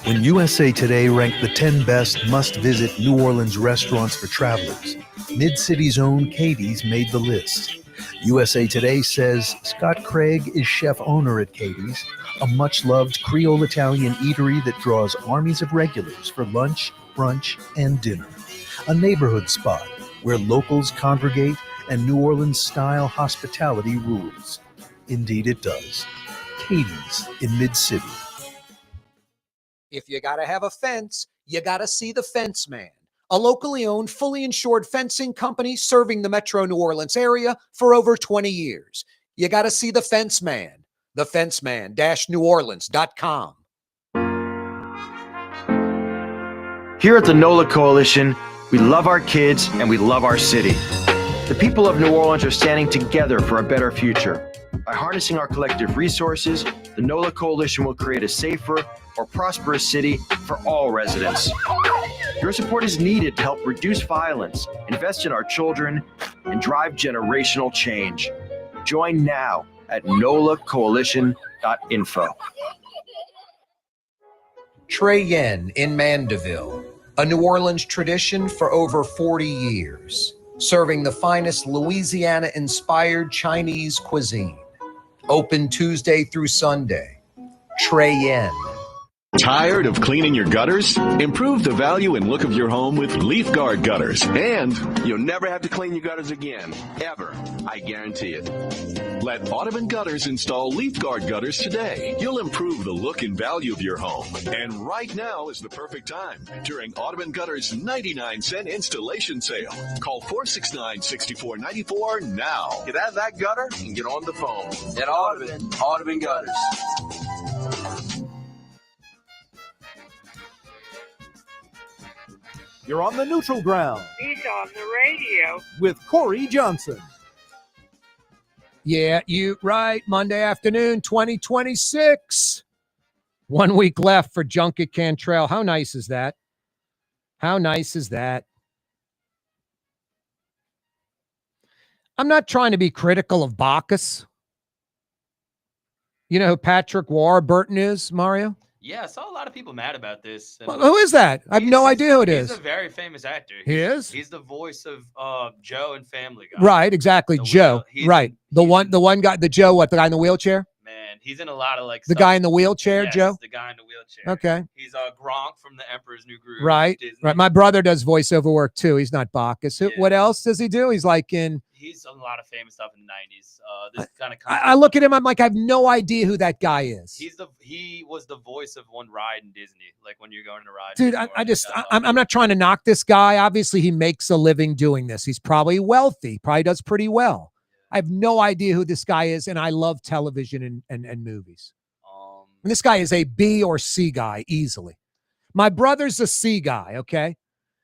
When USA Today ranked the 10 best must-visit New Orleans restaurants for travelers, Mid-City's own Katie's made the list. USA Today says Scott Craig is chef-owner at Katie's, a much-loved Creole-Italian eatery that draws armies of regulars for lunch, brunch, and dinner. A neighborhood spot where locals congregate and New Orleans-style hospitality rules. Indeed it does. Katie's in Mid-City. If you got to have a fence, you got to see the Fence Man, a locally owned, fully insured fencing company serving the metro New Orleans area for over 20 years. You got to see the Fence Man, thefenceman-neworleans.com. Here at the NOLA Coalition, we love our kids and we love our city. The people of New Orleans are standing together for a better future. By harnessing our collective resources, the NOLA Coalition will create a safer, more prosperous city for all residents. Your support is needed to help reduce violence, invest in our children, and drive generational change. Join now at nolacoalition.info. Trey Yen in Mandeville, a New Orleans tradition for over 40 years, serving the finest Louisiana-inspired Chinese cuisine. Open Tuesday through Sunday. Trey Yen. Tired of cleaning your gutters? Improve the value and look of your home with Leaf Guard gutters. And you'll never have to clean your gutters again. Ever. I guarantee it. Let Audubon Gutters install Leaf Guard gutters today. You'll improve the look and value of your home. And right now is the perfect time during Audubon Gutters' 99-cent installation sale. Call 469-6494 now. Get out of that gutter and get on the phone. At Audubon Gutters. You're on the neutral ground. He's on the radio. With Corey Johnson. Yeah, you right. Monday afternoon, 2026. 1 week left for Junkett Cantrell. How nice is that? How nice is that? I'm not trying to be critical of Bacchus. You know who Patrick Warburton is, Mario? Yeah, I saw a lot of people mad about this. Who is that? I have no idea who it is. He's a very famous actor. He is? He's the voice of Joe and Family Guy. Right, exactly. Joe. Right. The one guy, the Joe, what, the guy in the wheelchair? Man, he's in a lot of like the guy in the wheelchair, yes, Joe? The guy in the wheelchair. Okay. He's Gronk from The Emperor's New Groove. Right. Right. My brother does voiceover work too. He's not Bacchus. Yeah. What else does he do? He's like in. He's a lot of famous stuff in the 90s. This kind of. I look at him. I'm like, I have no idea who that guy is. He was the voice of one ride in Disney, like when you're going to ride. Dude, I'm not trying to knock this guy. Obviously, he makes a living doing this. He's probably wealthy. Probably does pretty well. I have no idea who this guy is, and I love television and movies. And this guy is a B or C guy easily. My brother's a C guy. Okay.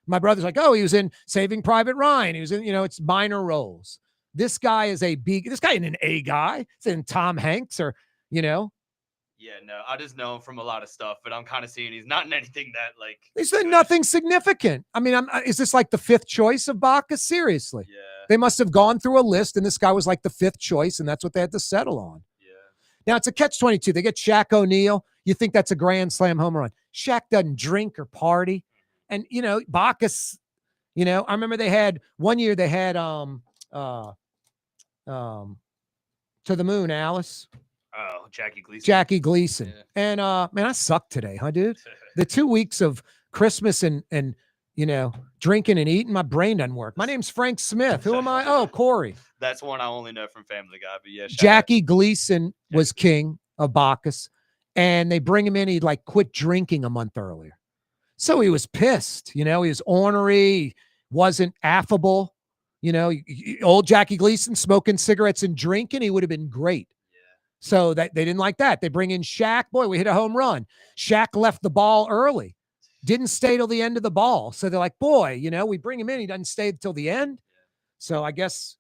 My brother's like, oh, he was in Saving Private Ryan. He was in, it's minor roles. This guy is a B. This guy isn't an A guy. It's in Tom Hanks or. Yeah, Yeah, no, I just know him from a lot of stuff, but I'm kind of seeing he's not in anything that like. Is there nothing significant? I mean, is this like the 5th choice of Bacchus? Seriously. Yeah. They must have gone through a list, and this guy was like the 5th choice, and that's what they had to settle on. Yeah. Now, it's a catch-22. They get Shaq O'Neal. You think that's a grand slam home run. Shaq doesn't drink or party. And, Bacchus, I remember they had one year they had To the Moon, Alice. Oh, Jackie Gleason. Jackie Gleason. Yeah. And man, I sucked today, huh, dude? The 2 weeks of Christmas and drinking and eating, my brain doesn't work. My name's Frank Smith. Who am I? Oh, Corey. That's one I only know from Family Guy, but yeah. Jackie Gleason was king of Bacchus, and they bring him in. He'd like quit drinking a month earlier. So he was pissed. He was ornery, wasn't affable. Old Jackie Gleason smoking cigarettes and drinking, he would have been great. So that they didn't like that. They bring in Shaq. Boy, we hit a home run. Shaq left the ball early. Didn't stay till the end of the ball. So they're like, boy, we bring him in. He doesn't stay till the end. So I guess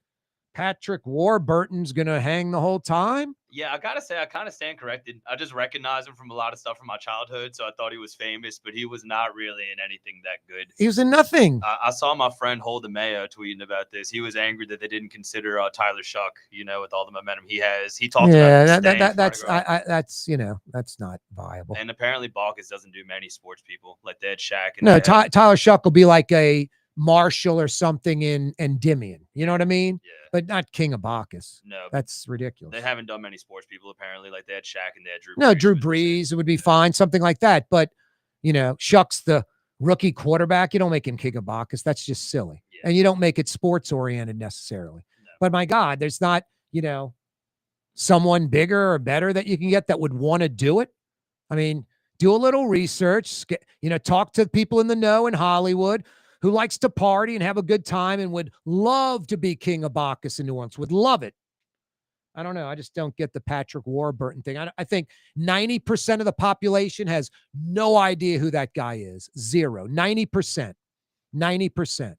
Patrick Warburton's going to hang the whole time. Yeah, I got to say, I kind of stand corrected. I just recognize him from a lot of stuff from my childhood. So I thought he was famous, but he was not really in anything that good. He was in nothing. I saw my friend Holden Mayo tweeting about this. He was angry that they didn't consider Tyler Shuck, with all the momentum he has. He talked about that's not viable. And apparently Bacchus doesn't do many sports people. Like they had Shaq. And no, Tyler Shuck will be like a Marshall or something in Endymion. You know what I mean? Yeah. But not King of Bacchus. No. That's ridiculous. They haven't done many sports people, apparently. Like they had Shaq and they had Drew Brees. No, Drew Brees, it would be fine, something like that. But, Shuck's the rookie quarterback. You don't make him King of Bacchus. That's just silly. Yeah. And you don't make it sports-oriented necessarily. No. But, my God, there's not, someone bigger or better that you can get that would want to do it. I mean, do a little research, talk to people in the know in Hollywood who likes to party and have a good time and would love to be King of Bacchus in New Orleans, would love it. I don't know. I just don't get the Patrick Warburton thing. I think 90% of the population has no idea who that guy is. 90%. 90%.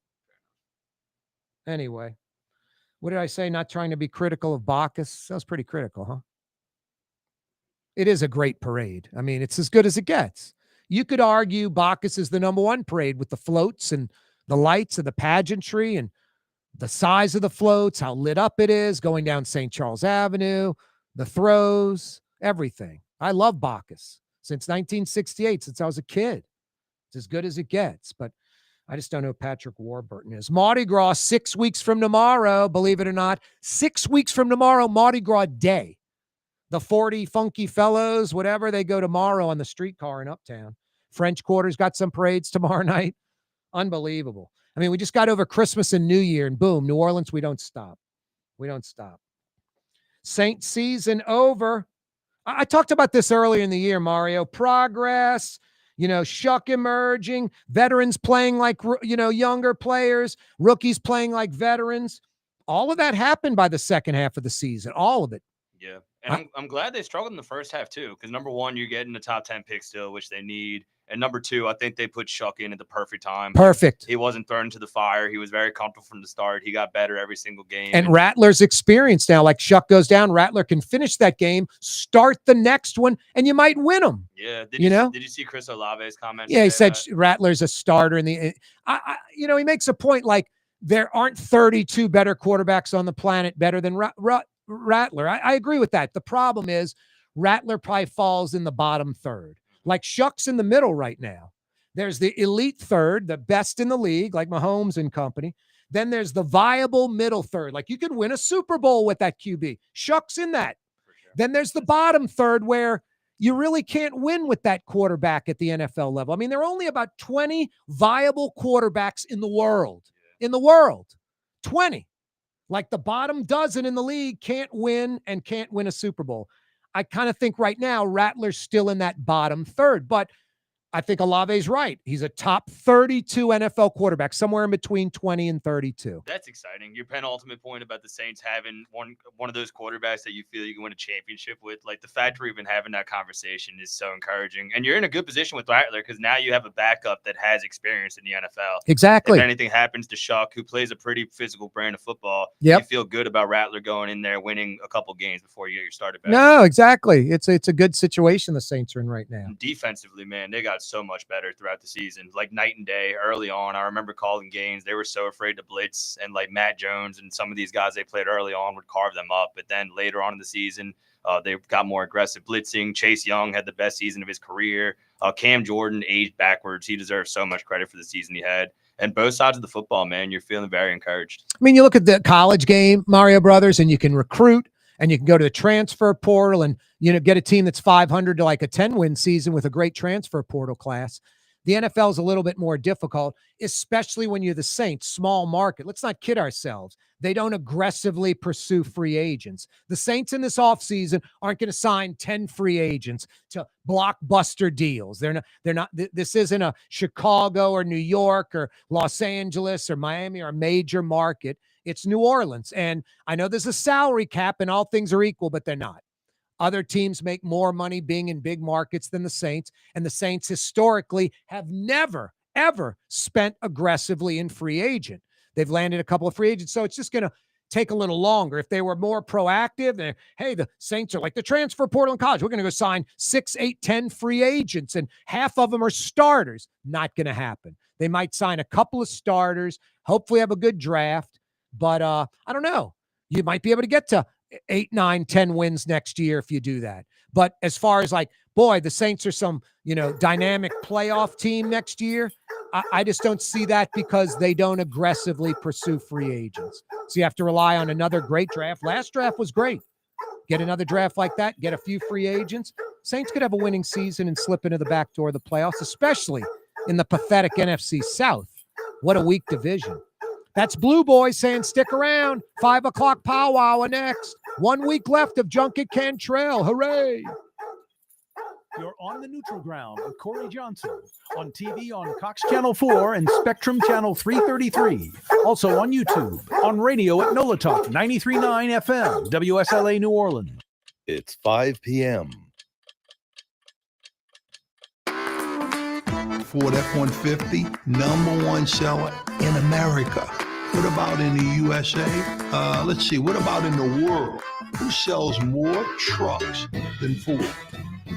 Anyway, what did I say? Not trying to be critical of Bacchus. That was pretty critical, huh? It is a great parade. I mean, it's as good as it gets. You could argue Bacchus is the number one parade with the floats and the lights and the pageantry and the size of the floats, how lit up it is, going down St. Charles Avenue, the throws, everything. I love Bacchus since 1968, since I was a kid. It's as good as it gets, but I just don't know who Patrick Warburton is. Mardi Gras, 6 weeks from tomorrow, believe it or not. 6 weeks from tomorrow, Mardi Gras Day. The 40 funky fellows, whatever, they go tomorrow on the streetcar in Uptown. French Quarter's got some parades tomorrow night. Unbelievable. I mean, we just got over Christmas and New Year, and boom, New Orleans, we don't stop. We don't stop. Saint season over. I talked about this earlier in the year, Mario. Progress, Shuck emerging, veterans playing like, younger players, rookies playing like veterans. All of that happened by the second half of the season, all of it. Yeah. And I'm glad they struggled in the first half, too, because number one, you're getting the top 10 pick still, which they need. And number two, I think they put Shuck in at the perfect time. Perfect. He wasn't thrown into the fire. He was very comfortable from the start. He got better every single game. And Rattler's experience now, like Shuck goes down, Rattler can finish that game, start the next one, and you might win them. Yeah. Did you see Chris Olave's comment? Yeah, he said Rattler's a starter in the he makes a point like there aren't 32 better quarterbacks on the planet better than Rattler. I agree with that. The problem is Rattler probably falls in the bottom third. Like Shuck's in the middle right now. There's the elite third, the best in the league, like Mahomes and company. Then there's the viable middle third. Like you could win a Super Bowl with that QB. Shuck's in that. Sure. Then there's the bottom third where you really can't win with that quarterback at the NFL level. I mean, there are only about 20 viable quarterbacks in the world. In the world. 20. Like the bottom dozen in the league can't win a Super Bowl. I kind of think right now Rattler's still in that bottom third, but I think Olave's right. He's a top 32 NFL quarterback, somewhere in between 20 and 32. That's exciting. Your penultimate point about the Saints having one of those quarterbacks that you feel you can win a championship with, like the fact we're even having that conversation is so encouraging. And you're in a good position with Rattler because now you have a backup that has experience in the NFL. Exactly. If anything happens to Shuck, who plays a pretty physical brand of football, Yep. you feel good about Rattler going in there, winning a couple games before you get your starter back. No, exactly. It's a good situation the Saints are in right now. And defensively, man, they got so much better throughout the season, like night and day. Early on, I remember calling games. They were so afraid to blitz, and like Matt Jones and some of these guys they played early on would carve them up. But then later on in the season, they got more aggressive blitzing. Chase Young had the best season of his career. Cam Jordan aged backwards. He deserves so much credit for the season he had. And both sides of the football, man, you're feeling very encouraged. I mean, you look at the college game, Mario Brothers, and you can recruit, and you can go to the transfer portal and, get a team that's 500 to like a 10-win season with a great transfer portal class. The NFL is a little bit more difficult, especially when you're the Saints, small market. Let's not kid ourselves. They don't aggressively pursue free agents. The Saints in this offseason aren't going to sign 10 free agents to blockbuster deals. They're not, this isn't a Chicago or New York or Los Angeles or Miami or a major market. It's New Orleans. And I know there's a salary cap and all things are equal, but they're not. Other teams make more money being in big markets than the Saints, and the Saints historically have never, ever spent aggressively in free agent. They've landed a couple of free agents, so it's just going to take a little longer. If they were more proactive, hey, the Saints are like the transfer portal in college. We're going to go sign 6, 8, 10 free agents, and half of them are starters. Not going to happen. They might sign a couple of starters, hopefully have a good draft, but I don't know. You might be able to get to 8, 9, 10 wins next year if you do that. But as far as like, boy, the Saints are some, dynamic playoff team next year, I just don't see that because they don't aggressively pursue free agents. So you have to rely on another great draft. Last draft was great. Get another draft like that, get a few free agents. Saints could have a winning season and slip into the back door of the playoffs, especially in the pathetic NFC South. What a weak division. That's Blue Boy saying stick around. 5 o'clock powwow next. 1 week left of Junkett Cantrell. Hooray. You're on the neutral ground with Corey Johnson on TV on Cox Channel 4 and Spectrum Channel 333. Also on YouTube, on radio at NOLA Talk 93.9 FM, WSLA New Orleans. It's 5 p.m. Ford F-150, number one seller in America. What about in the USA? Let's see, what about in the world? Who sells more trucks than Ford?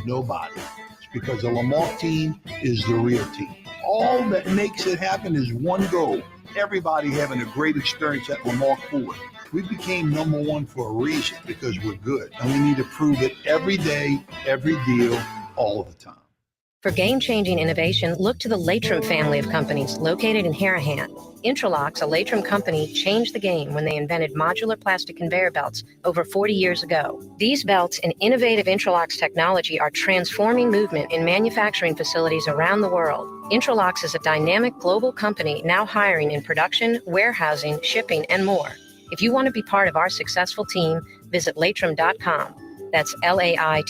Nobody. It's because the Lamar team is the real team. All that makes it happen is one goal. Everybody having a great experience at Lamar Ford. We became number one for a reason, because we're good. And we need to prove it every day, every deal, all the time. For game-changing innovation, look to the Latrim family of companies located in Harahan. Intralox, a Latrim company, changed the game when they invented modular plastic conveyor belts over 40 years ago. These belts and innovative Intralox technology are transforming movement in manufacturing facilities around the world. Intralox is a dynamic global company now hiring in production, warehousing, shipping, and more. If you want to be part of our successful team, visit Latrim.com. That's LAITRAM.com.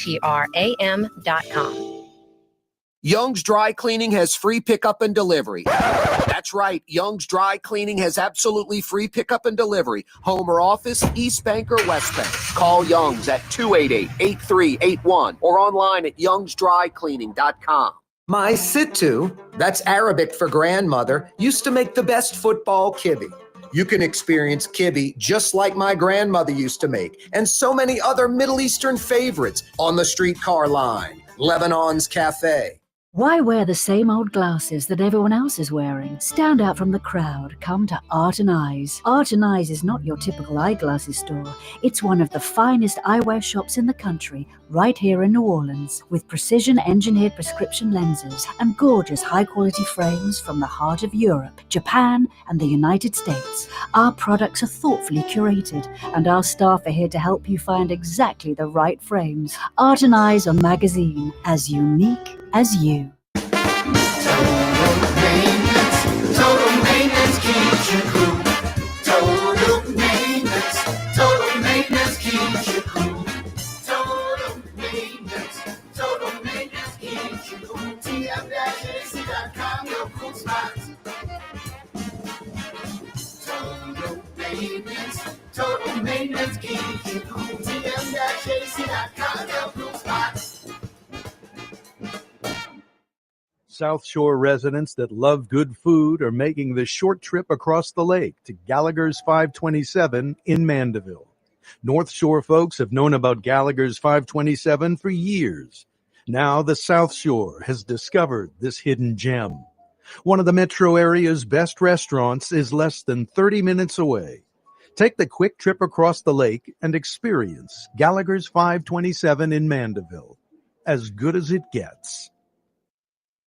Young's Dry Cleaning has free pickup and delivery. That's right. Young's Dry Cleaning has absolutely free pickup and delivery. Home or office, East Bank or West Bank. Call Young's at 288-8381 or online at youngsdrycleaning.com. My Sittu, that's Arabic for grandmother, used to make the best football kibbe. You can experience kibbe just like my grandmother used to make, and so many other Middle Eastern favorites on the streetcar line. Lebanon's Cafe. Why wear the same old glasses that everyone else is wearing? Stand out from the crowd. Come to Art and Eyes. Art and Eyes is not your typical eyeglasses store. It's one of the finest eyewear shops in the country, right here in New Orleans, with precision-engineered prescription lenses and gorgeous high-quality frames from the heart of Europe, Japan, and the United States. Our products are thoughtfully curated, and our staff are here to help you find exactly the right frames. Art and Eyes are magazine, as unique as you. Total maintenance keeps you cool. Total maintenance keeps you cool. Total maintenance keeps you cool. TM-AC.com, your cool spots. Total maintenance keeps you cool. TM-AC.com, your cool spots. South Shore residents that love good food are making the short trip across the lake to Gallagher's 527 in Mandeville. North Shore folks have known about Gallagher's 527 for years. Now the South Shore has discovered this hidden gem. One of the metro area's best restaurants is less than 30 minutes away. Take the quick trip across the lake and experience Gallagher's 527 in Mandeville. As good as it gets.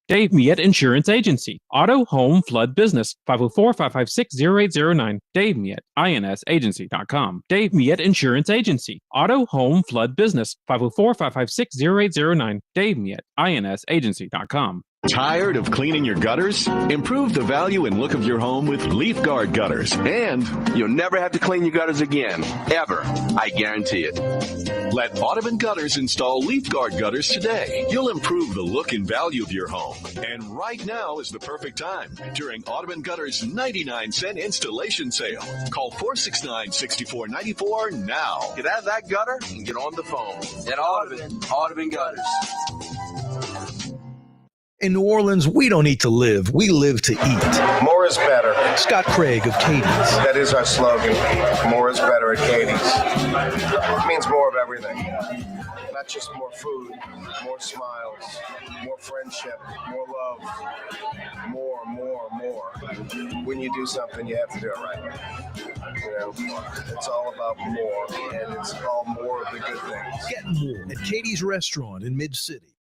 Dave Miette Insurance Agency. Auto, home, flood, business. 504-556-0809. Dave Miette, INSagency.com. Dave Miette Insurance Agency. Auto, home, flood, business. 504-556-0809. Dave Miette, INSagency.com. Tired of cleaning your gutters? Improve the value and look of your home with Leaf Guard gutters. And you'll never have to clean your gutters again. Ever. I guarantee it. Let Audubon Gutters install Leaf Guard gutters today. You'll improve the look and value of your home. And right now is the perfect time during Audubon Gutters' 99-cent installation sale. Call 469-6494 now. Get out of that gutter and get on the phone. At Audubon Gutters. In New Orleans, we don't eat to live. We live to eat. More is better. Scott Craig of Katie's. That is our slogan. More is better at Katie's. It means more of everything. Not just more food, more smiles, more friendship, more love, more. When you do something, you have to do it right. You know, it's all about more, and it's all more of the good things. Get more at Katie's Restaurant in Mid-City.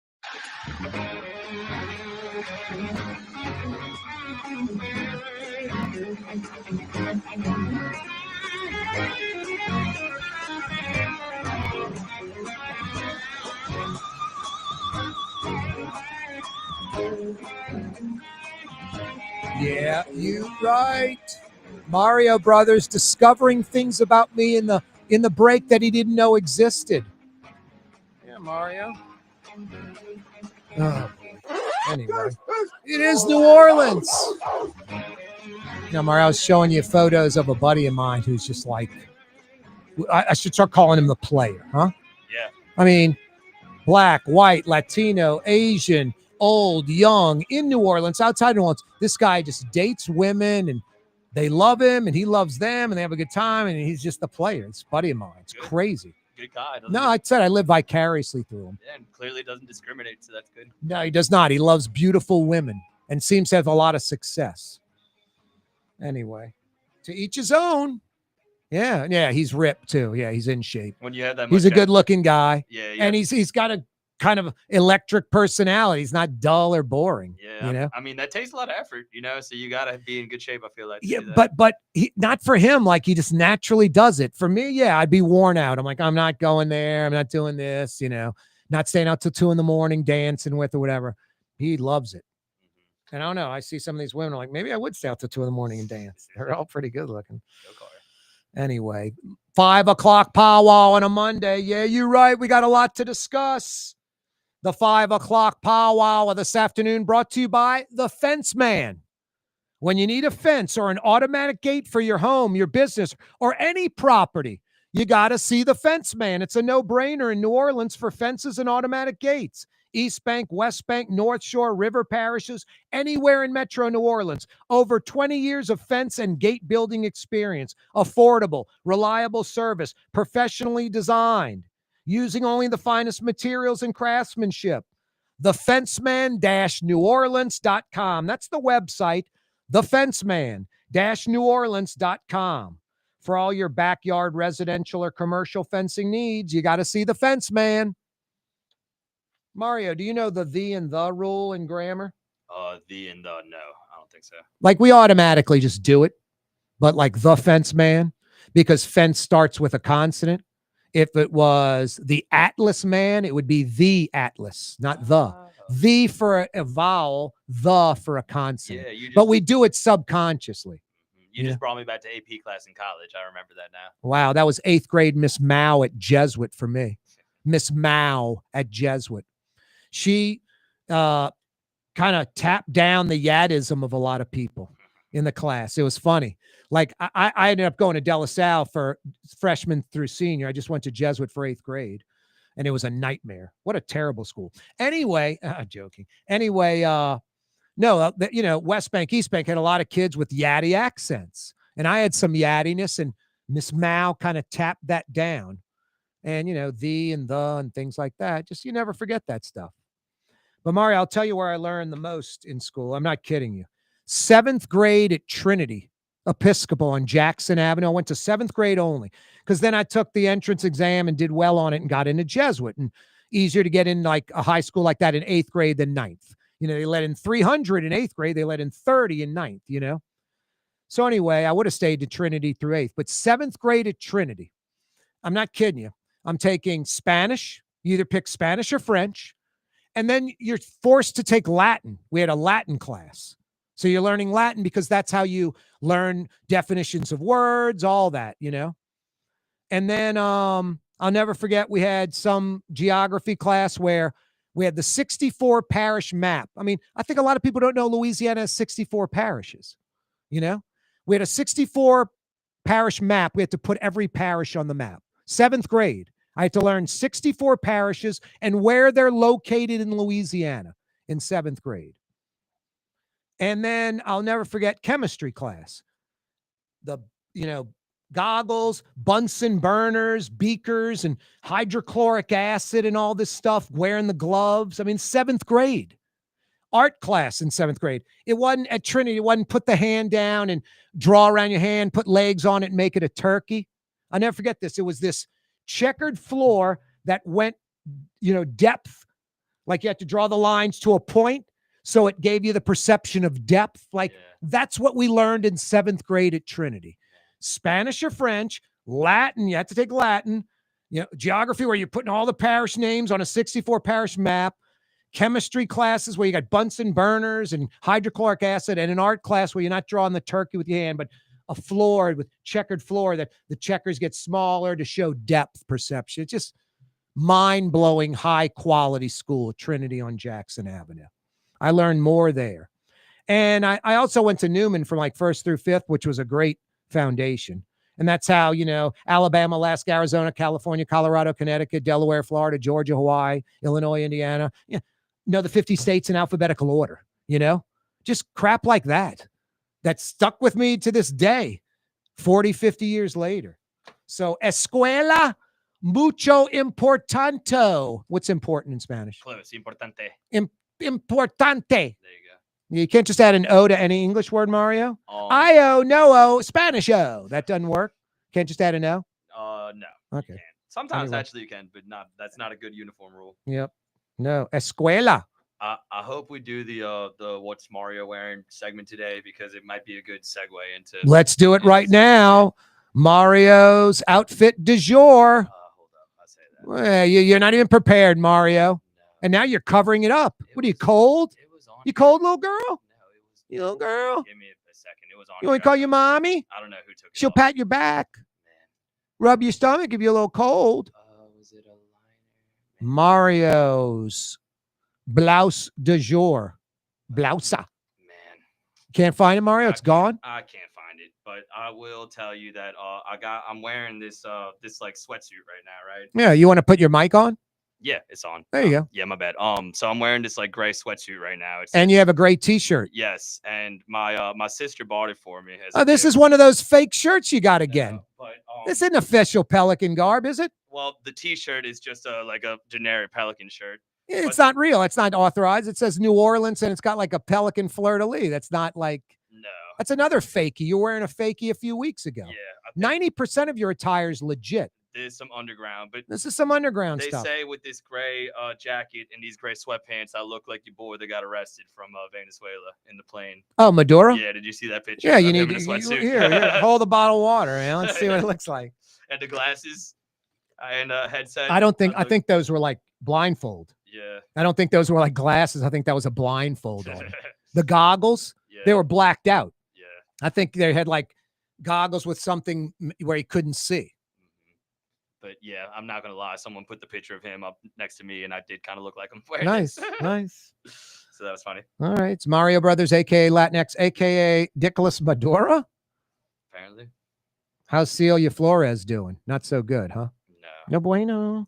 Yeah, you right. Mario Brothers discovering things about me in the break that he didn't know existed. Yeah, Mario. Oh, anyway, it is New Orleans. Mario, I was showing you photos of a buddy of mine who's just like, I should start calling him the player, huh? Yeah. I mean, black, white, Latino, Asian, old, young, in New Orleans, outside New Orleans. This guy just dates women and they love him and he loves them and they have a good time and he's just the player. It's a buddy of mine. It's crazy. Good guy. No, I said I live vicariously through him. Yeah, and clearly doesn't discriminate, so that's good. No, he does not. He loves beautiful women and seems to have a lot of success. Anyway, to each his own. Yeah, he's ripped too. Yeah, he's in shape. When you have that, he's a good-looking guy. Yeah, and he's got a kind of electric personality. He's not dull or boring. Yeah, you know. I mean, that takes a lot of effort, so you got to be in good shape. I feel like. Yeah, but not for him. Like he just naturally does it. For me, I'd be worn out. I'm like, I'm not going there. I'm not doing this. Not staying out till 2 a.m. dancing with or whatever. He loves it. And I don't know. I see some of these women. I'm like, maybe I would stay out till 2 a.m. and dance. They're all pretty good looking. Anyway, 5 o'clock powwow on a Monday. Yeah, you're right. We got a lot to discuss. The 5 o'clock powwow of this afternoon brought to you by The Fence Man. When you need a fence or an automatic gate for your home, your business, or any property, you got to see The Fence Man. It's a no-brainer in New Orleans for fences and automatic gates. East Bank, West Bank, North Shore, River parishes, anywhere in Metro New Orleans. Over 20 years of fence and gate building experience. Affordable, reliable service, professionally designed. Using only the finest materials and craftsmanship. TheFenceman-NewOrleans.com. That's the website. TheFenceman-NewOrleans.com. For all your backyard residential or commercial fencing needs, you got to see The Fence Man. Mario, do you know the and the rule in grammar? The and the, no, I don't think so. Like we automatically just do it, but like The Fence Man, because fence starts with a consonant. If it was the Atlas Man, it would be the Atlas, not the. The for a vowel, the for a consonant. Yeah, but we do it subconsciously. You just brought me back to AP class in college. I remember that now. Wow, that was 8th grade Miss Mao at Jesuit for me. Miss Mao at Jesuit. She kind of tapped down the Yadism of a lot of people in the class. It was funny. Like I ended up going to De La Salle for freshman through senior. I just went to Jesuit for 8th grade, and it was a nightmare. What a terrible school. Anyway, joking. Anyway, no, West Bank, East Bank had a lot of kids with Yaddy accents, and I had some Yaddiness, and Miss Mao kind of tapped that down, and the and the and things like that. Just you never forget that stuff. But Mario, I'll tell you where I learned the most in school. I'm not kidding you. 7th grade at Trinity Episcopal on Jackson Avenue. I went to 7th grade only because then I took the entrance exam and did well on it and got into Jesuit, and easier to get in like a high school like that in 8th grade than 9th. They let in 300 in 8th grade. They let in 30 in 9th, So anyway, I would have stayed to Trinity through 8th, but 7th grade at Trinity, I'm not kidding you. I'm taking Spanish. You either pick Spanish or French, and then you're forced to take Latin. We had a Latin class. So you're learning Latin because that's how you learn definitions of words, all that, And then I'll never forget, we had some geography class where we had the 64 parish map. I mean, I think a lot of people don't know Louisiana has 64 parishes. We had a 64 parish map. We had to put every parish on the map. 7th grade, I had to learn 64 parishes and where they're located in Louisiana in 7th grade. And then I'll never forget chemistry class. The, goggles, Bunsen burners, beakers, and hydrochloric acid and all this stuff, wearing the gloves. I mean, 7th grade. Art class in 7th grade. It wasn't at Trinity. It wasn't put the hand down and draw around your hand, put legs on it and make it a turkey. I'll never forget this. It was this checkered floor that went, depth. Like you had to draw the lines to a point. So it gave you the perception of depth. That's what we learned in 7th grade at Trinity. Spanish or French, Latin, you had to take Latin, geography where you're putting all the parish names on a 64 parish map, chemistry classes where you got Bunsen burners and hydrochloric acid, and an art class where you're not drawing the turkey with your hand, but a floor with checkered floor that the checkers get smaller to show depth perception. It's just mind-blowing, high-quality school at Trinity on Jackson Avenue. I learned more there. And I also went to Newman from like 1st through 5th, which was a great foundation. And that's how, Alabama, Alaska, Arizona, California, Colorado, Connecticut, Delaware, Florida, Georgia, Hawaii, Illinois, Indiana, the 50 states in alphabetical order, just crap like that stuck with me to this day, 40, 50 years later. So escuela mucho importante. What's important in Spanish? Close, importante. Importante. There you go. You can't just add an O to any English word, Mario. I-O, no-O, Spanish-O. That doesn't work. Can't just add an O? No. Okay. Sometimes Anyway. actually you can, but that's not a good uniform rule. Yep. No. Escuela. I hope we do the what's Mario wearing segment today because it might be a good segue into. Let's do it right now. Mario's outfit du jour. Hold up, I'll say that. Well, you're not even prepared, Mario. No. And now you're covering it up. What are you, cold? It was on. You cold, little girl? No, it was. You little girl? Give me a second. It was on. You want to call your mommy? I don't know who took it. She'll off. pat your back, rub your stomach if you're a little cold. Was it a liner? Mario's blouse du jour. Blousa. Man. Can't find it, Mario? It's gone? I can't find it, but I will tell you that I'm wearing this like sweatsuit right now, right? Yeah, you want to put your mic on? Yeah, it's on. There you go. Yeah, my bad. So I'm wearing this like gray sweatsuit right now. And you have a great t-shirt. Yes, and my sister bought it for me. Oh, this is one of those fake shirts you got again. But This isn't official Pelican garb, is it? well, the t-shirt is just like a generic Pelican shirt. It's not real. It's not authorized. It says New Orleans, and it's got like a Pelican fleur-de-lis. That's not like... No. That's another fakie. You were wearing a fakie a few weeks ago. Yeah. 90% of your attire is legit. There's some underground, but This is some underground they stuff. say with this gray jacket and these gray sweatpants, I look like your boy that got arrested from Venezuela in the plane. Oh, Maduro? Yeah, did you see that picture? Yeah, you of need him in a to sweatsuit? here, hold a bottle of water, man. Let's see what it looks like. And the glasses and headset. I think those were like blindfold. Yeah. I don't think those were like glasses. I think that was a blindfold on it. The goggles, they were blacked out. Yeah. I think they had like goggles with something where he couldn't see. But yeah, I'm not gonna lie. Someone put the picture of him up next to me, and I did kind of look like I'm wearing Nice, it. nice. so that was funny. All right. It's Mario Brothers, a.k.a. Latinx, a.k.a. Nicolas Maduro. Apparently. How's Celia Flores doing? Not so good, huh? No bueno.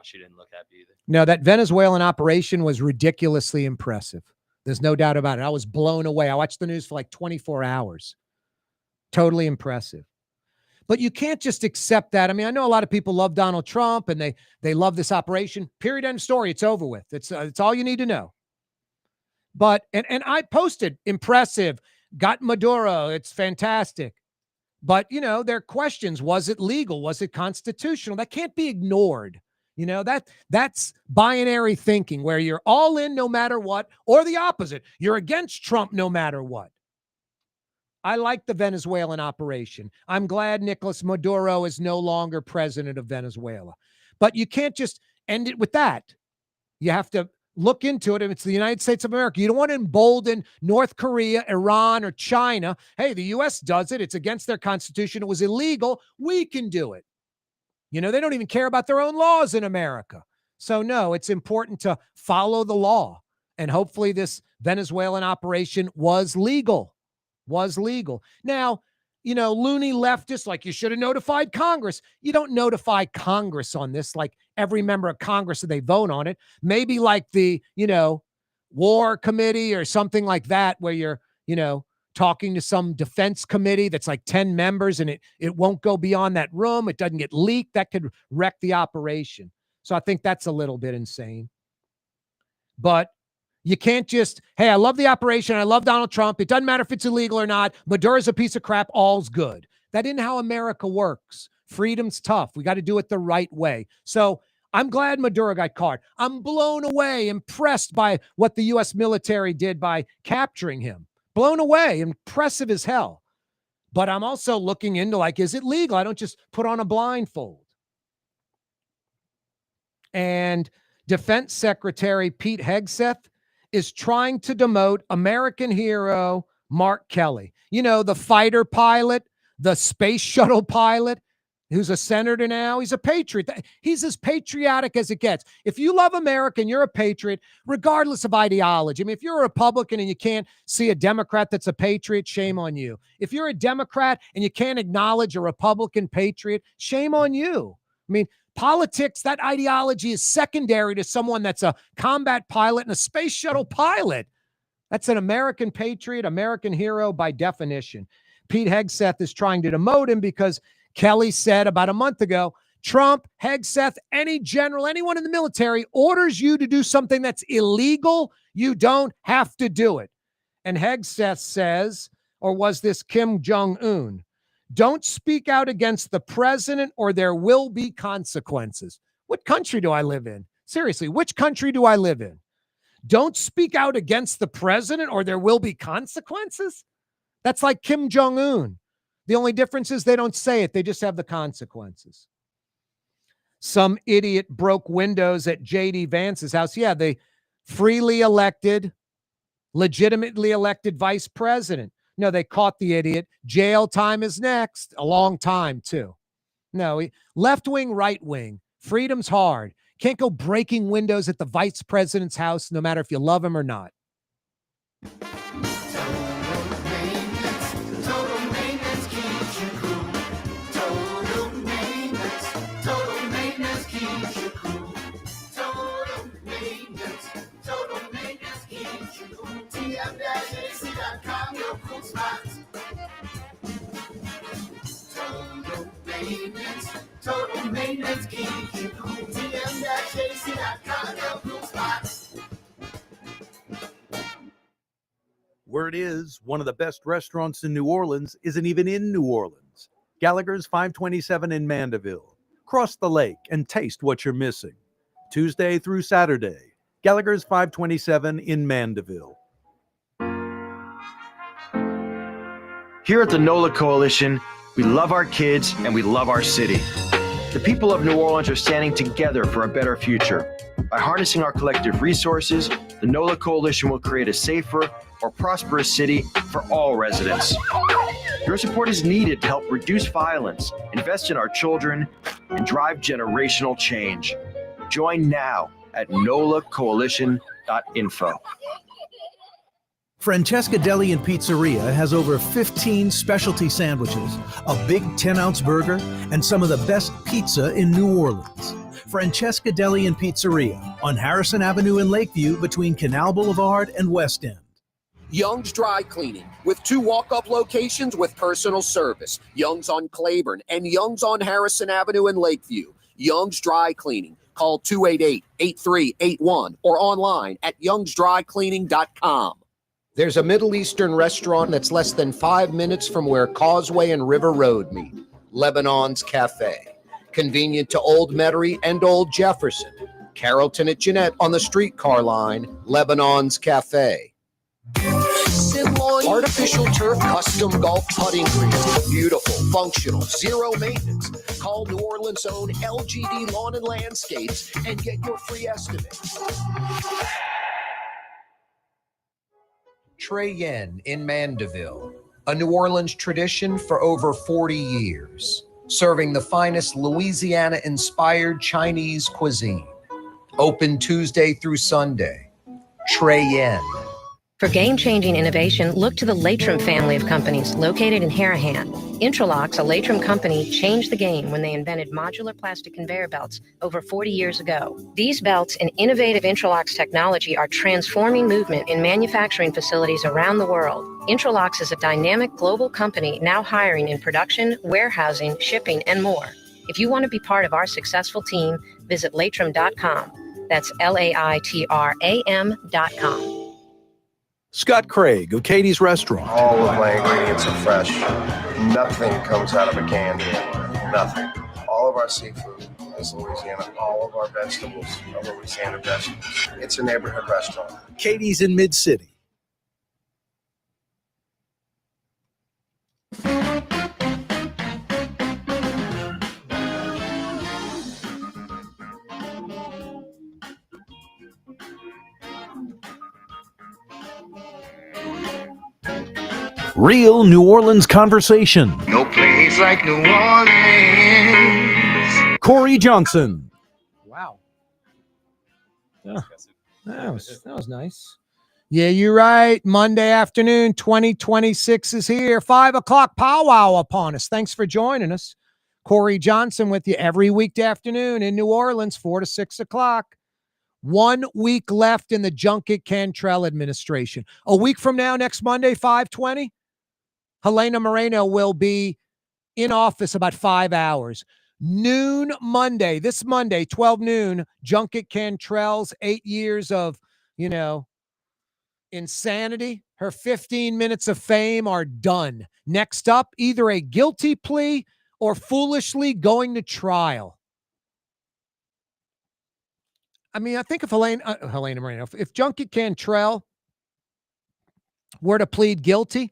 She didn't look happy either. No, that Venezuelan operation was ridiculously impressive. There's no doubt about it. I was blown away. I watched the news for like 24 hours. Totally impressive. But you can't just accept that. I mean, I know a lot of people love Donald Trump and they love this operation. Period, end of story. It's over with. It's all you need to know. But, and I posted, impressive, got Maduro. It's fantastic. But, you know, there are questions. Was it legal? Was it constitutional? That can't be ignored. You know, that's binary thinking where you're all in no matter what, or the opposite. You're against Trump no matter what. I like the Venezuelan operation. I'm glad Nicolas Maduro is no longer president of Venezuela. But you can't just end it with that. You have to look into it. And it's the United States of America. You don't want to embolden North Korea, Iran, or China. Hey, the U.S. does it. It's against their constitution. It was illegal. We can do it. You know, they don't even care about their own laws in America. So, no, it's important to follow the law. And hopefully this Venezuelan operation was legal. Now, you know, loony leftists, like, you should have notified Congress. You don't notify Congress on this, like every member of Congress that they vote on it. Maybe like the, you know, war committee or something like that, where you're, you know, talking to some defense committee that's like 10 members and it won't go beyond that room. It doesn't get leaked. That could wreck the operation. So I think that's a little bit insane. But you can't just, hey, I love the operation. I love Donald Trump. It doesn't matter if it's illegal or not. Maduro's a piece of crap. All's good. That isn't how America works. Freedom's tough. We got to do it the right way. So I'm glad Maduro got caught. I'm blown away, impressed by what the U.S. military did by capturing him. Blown away, impressive as hell. But I'm also looking into, like, is it legal? I don't just put on a blindfold. And Defense Secretary Pete Hegseth is trying to demote American hero Mark Kelly. You know, the fighter pilot, the space shuttle pilot, who's a senator now. He's a patriot. He's as patriotic as it gets. If you love America and you're a patriot, regardless of ideology, I mean, if you're a Republican and you can't see a Democrat that's a patriot, shame on you. If you're a Democrat and you can't acknowledge a Republican patriot, shame on you. I mean, politics, that ideology is secondary to someone that's a combat pilot and a space shuttle pilot. That's an American patriot, American hero by definition. Pete Hegseth is trying to demote him because Kelly said about a month ago, Trump, Hegseth, any general, anyone in the military orders you to do something that's illegal, you don't have to do it. And Hegseth says, or was this Kim Jong-un? Don't speak out against the president or there will be consequences. What country do I live in? Seriously, which country do I live in? Don't speak out against the president or there will be consequences? That's like Kim Jong-un. The only difference is they don't say it. They just have the consequences. Some idiot broke windows at J.D. Vance's house. Yeah, they freely elected, legitimately elected vice president. No, they caught the idiot. Jail time is next. A long time, too. No, left wing, right wing. Freedom's hard. Can't go breaking windows at the vice president's house, no matter if you love him or not. Total maintenance keeps you cool. TM-JC.com, your cool spots. Word is, one of the best restaurants in New Orleans isn't even in New Orleans. Gallagher's 527 in Mandeville. Cross the lake and taste what you're missing. Tuesday through Saturday. Gallagher's 527 in Mandeville. Here at the NOLA Coalition, we love our kids and we love our city. The people of New Orleans are standing together for a better future. By harnessing our collective resources, the NOLA Coalition will create a safer, more prosperous city for all residents. Your support is needed to help reduce violence, invest in our children, and drive generational change. Join now at nolacoalition.info. Francesca Deli and Pizzeria has over 15 specialty sandwiches, a big 10-ounce burger, and some of the best pizza in New Orleans. Francesca Deli and Pizzeria on Harrison Avenue in Lakeview between Canal Boulevard and West End. Young's Dry Cleaning, with 2 walk-up locations with personal service. Young's on Claiborne and Young's on Harrison Avenue in Lakeview. Young's Dry Cleaning. Call 288-8381 or online at youngsdrycleaning.com. There's a Middle Eastern restaurant that's less than 5 minutes from where Causeway and River Road meet, Lebanon's Cafe. Convenient to Old Metairie and Old Jefferson. Carrollton at Jeanette on the streetcar line, Lebanon's Cafe. Artificial turf custom golf putting greens. Beautiful, functional, zero maintenance. Call New Orleans' own LGD Lawn and Landscapes and get your free estimate. Trey Yen in Mandeville, a New Orleans tradition for over 40 years, serving the finest Louisiana-inspired Chinese cuisine. Open Tuesday through Sunday. Trey Yen. For game-changing innovation, look to the Latrim family of companies located in Harahan. Intralocks, a Latrim company, changed the game when they invented modular plastic conveyor belts over 40 years ago. These belts and innovative Intralocks technology are transforming movement in manufacturing facilities around the world. Intralocks is a dynamic global company now hiring in production, warehousing, shipping, and more. If you want to be part of our successful team, visit latrim.com. That's LAITRAM.com. Scott Craig of Katie's Restaurant. All of my ingredients are fresh. Nothing comes out of a can here. Nothing. All of our seafood is Louisiana. All of our vegetables are Louisiana vegetables. It's a neighborhood restaurant. Katie's in Mid-City. Real New Orleans conversation. No place like New Orleans. Corey Johnson. Wow. Yeah, that was nice. Yeah, you're right. Monday afternoon, 2026 is here. 5 o'clock powwow upon us. Thanks for joining us. Corey Johnson with you every weekday afternoon in New Orleans, 4 to 6 o'clock. 1 week left in the Junkett Cantrell administration. A week from now, next Monday, 5/20, Helena Moreno will be in office about 5 hours. Noon Monday, this Monday, 12 noon, Junkett Cantrell's 8 years of, insanity, her 15 minutes of fame are done. Next up, either a guilty plea or foolishly going to trial. I mean, I think if Helena Moreno, if Junkett Cantrell were to plead guilty,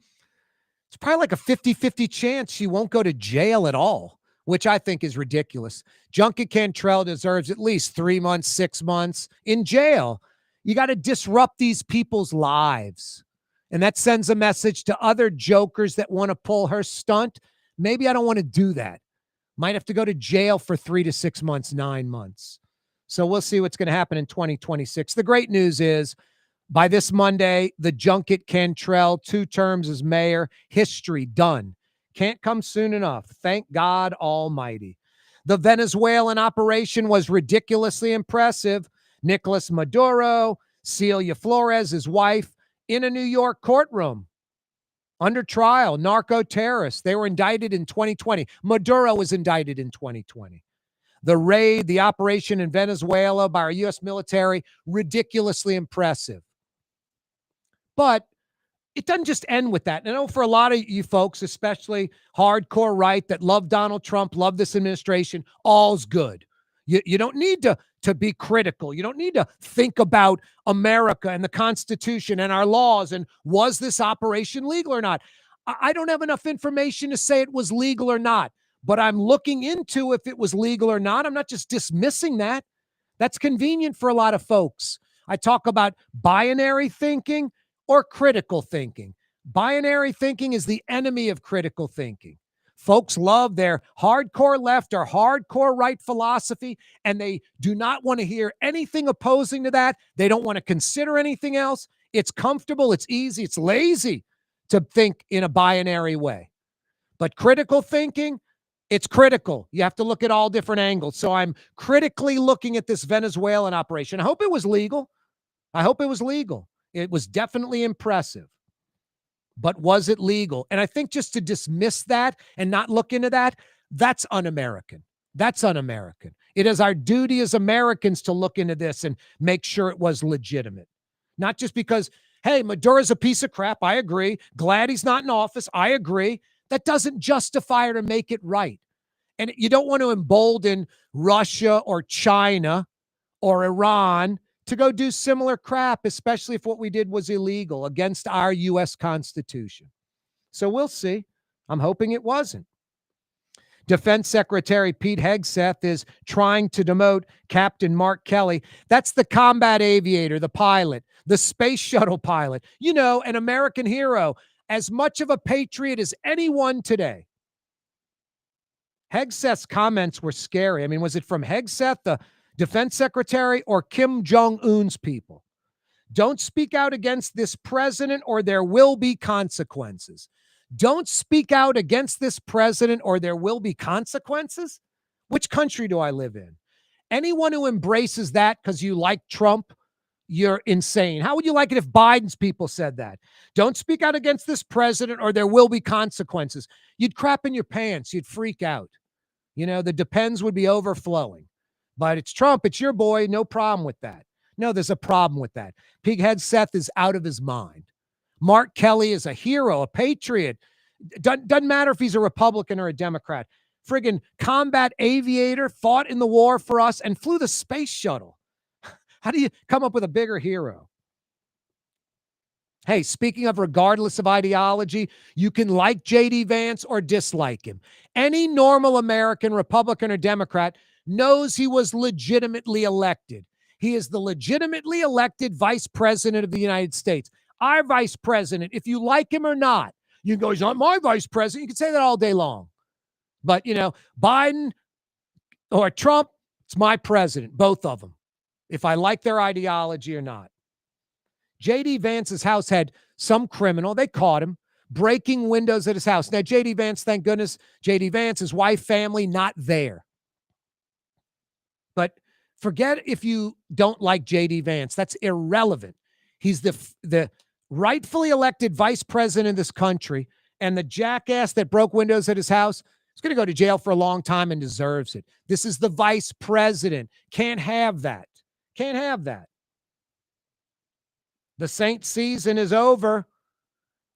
it's probably like a 50-50 chance she won't go to jail at all, which I think is ridiculous. Junkett Cantrell deserves at least 3 months, 6 months in jail. You got to disrupt these people's lives. And that sends a message to other jokers that want to pull her stunt. Maybe I don't want to do that. Might have to go to jail for 3 to 6 months, 9 months. So we'll see what's going to happen in 2026. The great news is, by this Monday, the Junkett Cantrell 2 terms as mayor, history done. Can't come soon enough. Thank God Almighty. The Venezuelan operation was ridiculously impressive. Nicolas Maduro, Celia Flores, his wife, in a New York courtroom under trial, narco terrorists. They were indicted in 2020. Maduro was indicted in 2020. The raid, the operation in Venezuela by our U.S. military, ridiculously impressive. But it doesn't just end with that. And I know for a lot of you folks, especially hardcore right that love Donald Trump, love this administration, all's good. You don't need to be critical. You don't need to think about America and the Constitution and our laws and was this operation legal or not. I don't have enough information to say it was legal or not, but I'm looking into if it was legal or not. I'm not just dismissing that. That's convenient for a lot of folks. I talk about binary thinking or critical thinking. Binary thinking is the enemy of critical thinking. Folks love their hardcore left or hardcore right philosophy, and they do not want to hear anything opposing to that. They don't want to consider anything else. It's comfortable, it's easy, it's lazy to think in a binary way. But critical thinking, it's critical. You have to look at all different angles. So I'm critically looking at this Venezuelan operation. I hope it was legal. It was definitely impressive. But was it legal? And I think just to dismiss that and not look into that, that's un-American. That's un-American. It is our duty as Americans to look into this and make sure it was legitimate. Not just because, hey, Maduro's a piece of crap. I agree. Glad he's not in office. I agree. That doesn't justify it or make it right. And you don't want to embolden Russia or China or Iran to go do similar crap, especially if what we did was illegal against our U.S. Constitution. So we'll see. I'm hoping it wasn't. Defense Secretary Pete Hegseth is trying to demote Captain Mark Kelly. That's the combat aviator, the pilot, the space shuttle pilot. You know, an American hero, as much of a patriot as anyone today. Hegseth's comments were scary. I mean, was it from Hegseth, the defense secretary, or Kim Jong-un's people? Don't speak out against this president or there will be consequences. Don't speak out against this president or there will be consequences? Which country do I live in? Anyone who embraces that because you like Trump, you're insane. How would you like it if Biden's people said that? Don't speak out against this president or there will be consequences. You'd crap in your pants. You'd freak out. You know, the depends would be overflowing. But it's Trump. It's your boy. No problem with that. No, there's a problem with that. Pete Hegseth is out of his mind. Mark Kelly is a hero, a patriot. Doesn't matter if he's a Republican or a Democrat. Friggin' combat aviator, fought in the war for us and flew the space shuttle. How do you come up with a bigger hero? Hey, speaking of regardless of ideology, you can like J.D. Vance or dislike him. Any normal American, Republican or Democrat, knows he was legitimately elected. He is the legitimately elected vice president of the United States. Our vice president, if you like him or not, you can go, he's not my vice president. You can say that all day long. But, you know, Biden or Trump, it's my president, both of them, if I like their ideology or not. J.D. Vance's house had some criminal, they caught him, breaking windows at his house. Now, J.D. Vance, thank goodness, J.D. Vance, his wife, family, not there. But forget if you don't like J.D. Vance. That's irrelevant. He's the rightfully elected vice president of this country, and the jackass that broke windows at his house is going to go to jail for a long time and deserves it. This is the vice president. Can't have that. Can't have that. The Saints season is over.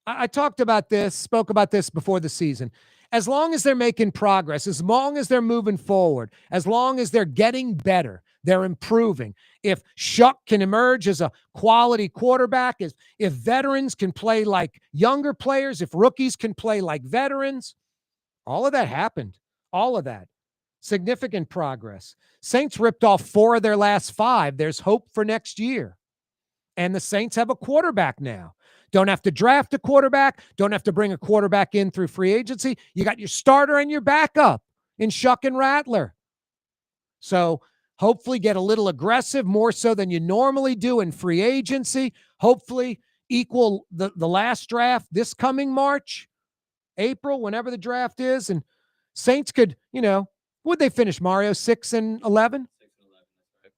I talked about this, spoke about this before the season. As long as they're making progress, as long as they're moving forward, as long as they're getting better, they're improving. If Shuck can emerge as a quality quarterback, if veterans can play like younger players, if rookies can play like veterans, all of that happened. All of that. Significant progress. Saints ripped off 4 of their last 5. There's hope for next year. And the Saints have a quarterback now. Don't have to draft a quarterback. Don't have to bring a quarterback in through free agency. You got your starter and your backup in Shuck and Rattler. So hopefully get a little aggressive, more so than you normally do in free agency. Hopefully equal the last draft this coming March, April, whenever the draft is. And Saints could, you know, would they finish, Mario, 6-11?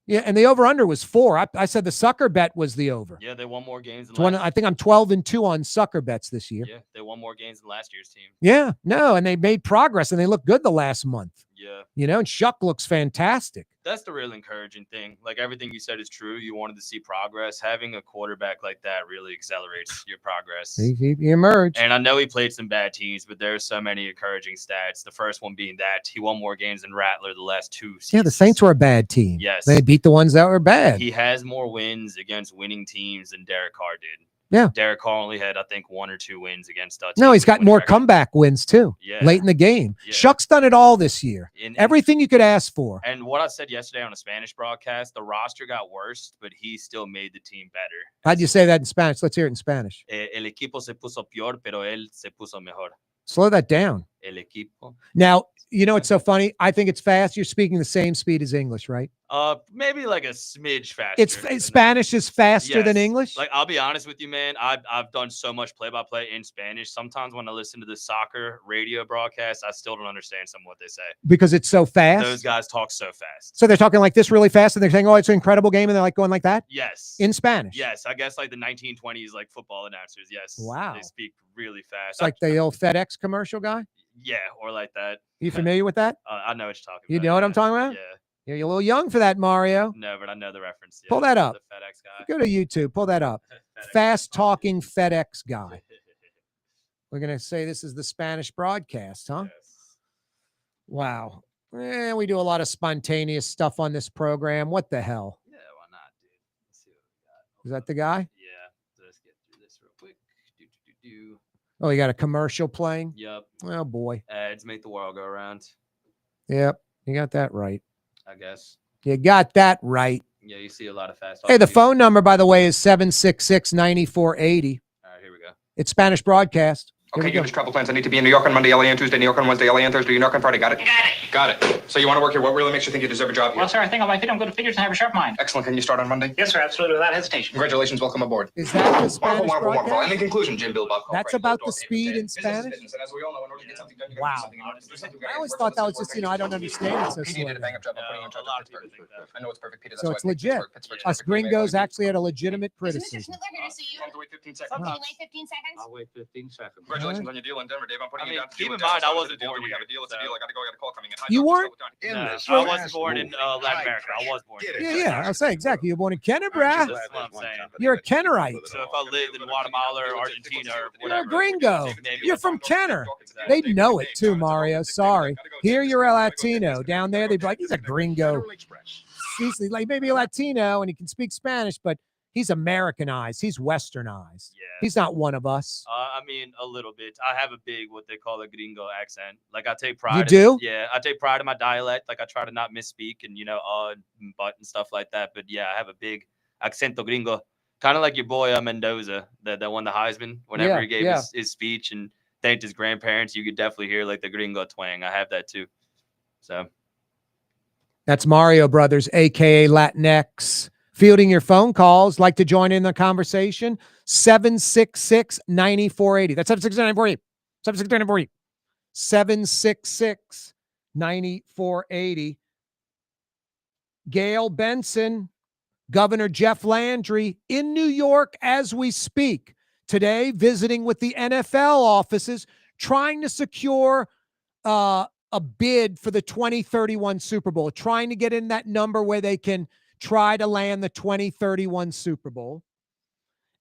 Yeah, and the over-under was 4. I said the sucker bet was the over. Yeah, they won more games than I think I'm 12-2 on sucker bets this year. Yeah, they won more games than last year's team. Yeah, no, and they made progress, and they looked good the last month. Yeah. You know, and Shuck looks fantastic. That's the real encouraging thing. Like, everything you said is true. You wanted to see progress. Having a quarterback like that really accelerates your progress. He emerged. And I know he played some bad teams, but there's so many encouraging stats. The first one being that he won more games than Rattler the last 2 seasons. Yeah, the Saints were a bad team. Yes. They beat the ones that were bad. He has more wins against winning teams than Derek Carr did. Yeah. Derek Carr only had, I think, 1 or 2 wins against No, he's got more comeback wins, too, late in the game. Yeah. Shuck's done it all this year. Everything you could ask for. And what I said yesterday on a Spanish broadcast, the roster got worse, but he still made the team better. How'd you say that in Spanish? Let's hear it in Spanish. El equipo se puso peor, pero él se puso mejor. Slow that down. El equipo. Now, you know, it's so funny. I think it's fast. You're speaking the same speed as English, right? Maybe like a smidge faster. It's Spanish is faster than Yes. English. Like, I'll be honest with you, man. I've done so much play-by-play in Spanish. Sometimes when I listen to the soccer radio broadcast, I still don't understand some of what they say. Because it's so fast. Those guys talk so fast. So they're talking like this really fast, and they're saying, "Oh, it's an incredible game," and they're like going like that. Yes. In Spanish. Yes, I guess like the 1920s, like football announcers. Yes. Wow. They speak really fast. It's like the old FedEx commercial guy. Yeah, or like that. You familiar with that? I know what you're talking about. You know what I'm talking about? Yeah. You're a little young for that, Mario. No, but I know the reference. Yeah, Pull that up. The FedEx guy. Go to YouTube. Pull that up. Fast talking FedEx guy. We're going to say this is the Spanish broadcast, huh? Yes. Wow. We do a lot of spontaneous stuff on this program. What the hell? Yeah, why not, dude? Let's see what we got. Is that the guy? Yeah. So let's get through this real quick. Oh, you got a commercial playing? Yep. Oh, boy. Ads make the world go around. Yep. You got that right. I guess. You got that right. Yeah, you see a lot of fast. Hey, the people. phone number, by the way, is 766-9480. All right, here we go. It's Spanish broadcast. Here Okay, we go. Unit's travel plans. I need to be in New York on Monday, LA on Tuesday, New York on Wednesday, LA on Thursday, New York on Friday. Got it? Got it. So you want to work here? What really makes you think you deserve a job here? Well, sir, I think on my feet I'm good at figures and have a sharp mind. Excellent. Can you start on Monday? Yes, sir, absolutely, without hesitation. Congratulations. Welcome aboard. Is that the Spanish Wonderful. broadcast? And in conclusion, Jim Bilbao. That's about the speed in Spanish? And as we all know, in order to get something done, you Wow. gotta do something. I always thought that was just, I don't understand it so Pete, you did a slow. bang up job of putting you in charge of Pittsburgh. I know it's perfect, Peter. That's So why it's I think legit. Pittsburgh's Us perfect. We may gringos have actually had a legitimate criticism. to wait 15 seconds. Can you wait 15 seconds? I'll wait 15 seconds. Congratulations on your deal in Denver, Dave. I'm putting you down to keep deal in with Dallas. mind, I How is wasn't it a deal? born Do we have a here, deal? It's a so- deal. I gotta go. I got a call coming in. You weren't? No, this I wasn't born in Latin America. I was born here. Yeah, I was saying exactly. You're born in Canterbury. That's what I'm saying. You're a Kennerite. So if I lived in Guatemala or Argentina or You're whatever, a gringo. maybe You're from Kenner. They know it too, Mario. Sorry. Here you're a Latino. Down there, they'd be like, he's a gringo. He's like maybe a Latino and he can speak Spanish, but he's Americanized. He's Westernized. Yeah. He's not one of us. I mean, a little bit. I have a big, what they call a gringo accent. Like, I take pride. You do? Yeah, I take pride in my dialect. Like, I try to not misspeak and, and but and stuff like that. But yeah, I have a big accento gringo. Kind of like your boy Mendoza that won the Heisman. Whenever he gave his speech and thanked his grandparents, you could definitely hear like the gringo twang. I have that too. So That's Mario Brothers, a.k.a. Latinx. Fielding your phone calls. Like to join in the conversation? 766-9480. That's 766-9480. 766-9480. 766-9480. Gail Benson, Governor Jeff Landry in New York as we speak. Today, visiting with the NFL offices, trying to secure a bid for the 2031 Super Bowl, trying to get in that number where they can try to land the 2031 Super Bowl.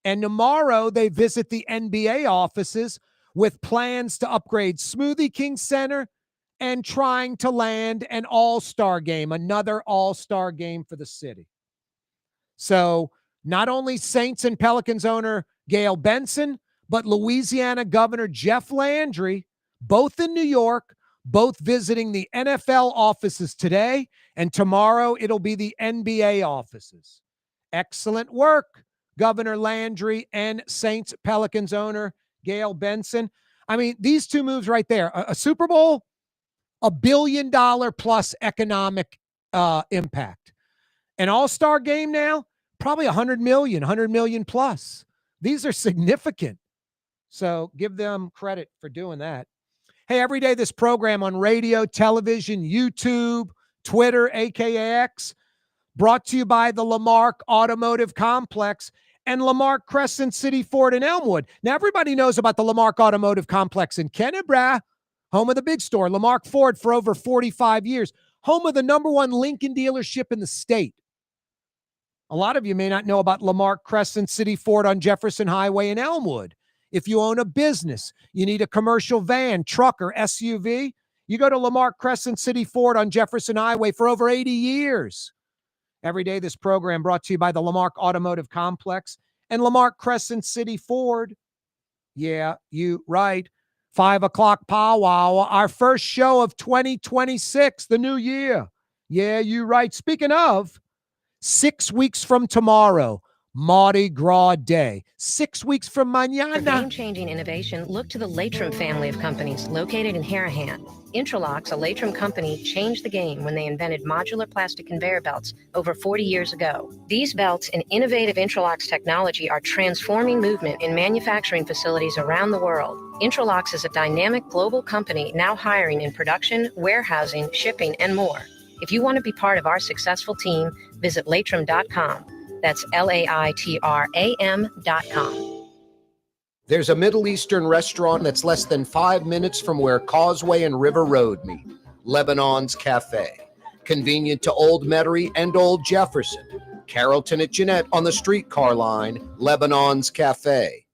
And tomorrow they visit the NBA offices with plans to upgrade Smoothie King Center and trying to land an all-star game, another all-star game for the city. So not only Saints and Pelicans owner Gail Benson, but Louisiana Governor Jeff Landry, both in New York, both visiting the NFL offices today, and tomorrow it'll be the NBA offices. Excellent work, Governor Landry and Saints Pelicans owner Gail Benson. I mean, these two moves right there, a Super Bowl, $1 billion plus economic impact. An all-star game now, probably 100 million plus. These are significant. So give them credit for doing that. Hey, every day this program on radio, television, YouTube, Twitter, AKX, brought to you by the Lamarck Automotive Complex and Lamarck Crescent City Ford in Elmwood. Now, everybody knows about the Lamarck Automotive Complex in Kennebra, home of the big store, Lamarck Ford for over 45 years, home of the #1 Lincoln dealership in the state. A lot of you may not know about Lamarck Crescent City Ford on Jefferson Highway in Elmwood. If you own a business, you need a commercial van, truck, or SUV, you go to Lamarck Crescent City Ford on Jefferson Highway for over 80 years. Every day, this program brought to you by the Lamarck Automotive Complex and Lamarck Crescent City Ford. Yeah, you right. 5 o'clock powwow, our first show of 2026, the new year. Yeah, you right. Speaking of, 6 weeks from tomorrow, Mardi Gras Day, 6 weeks from For mañana. game-changing innovation, look to the Latrim family of companies located in Harahan. Intralocks, a Latrim company, changed the game when they invented modular plastic conveyor belts over 40 years ago. These belts and innovative Intralocks technology are transforming movement in manufacturing facilities around the world. Intralocks is a dynamic global company now hiring in production, warehousing, shipping, and more. If you want to be part of our successful team, visit latrim.com. That's LAITRAM.com. There's a Middle Eastern restaurant that's less than 5 minutes from where Causeway and River Road meet, Lebanon's Cafe. Convenient to Old Metairie and Old Jefferson. Carrollton at Jeanette on the streetcar line, Lebanon's Cafe.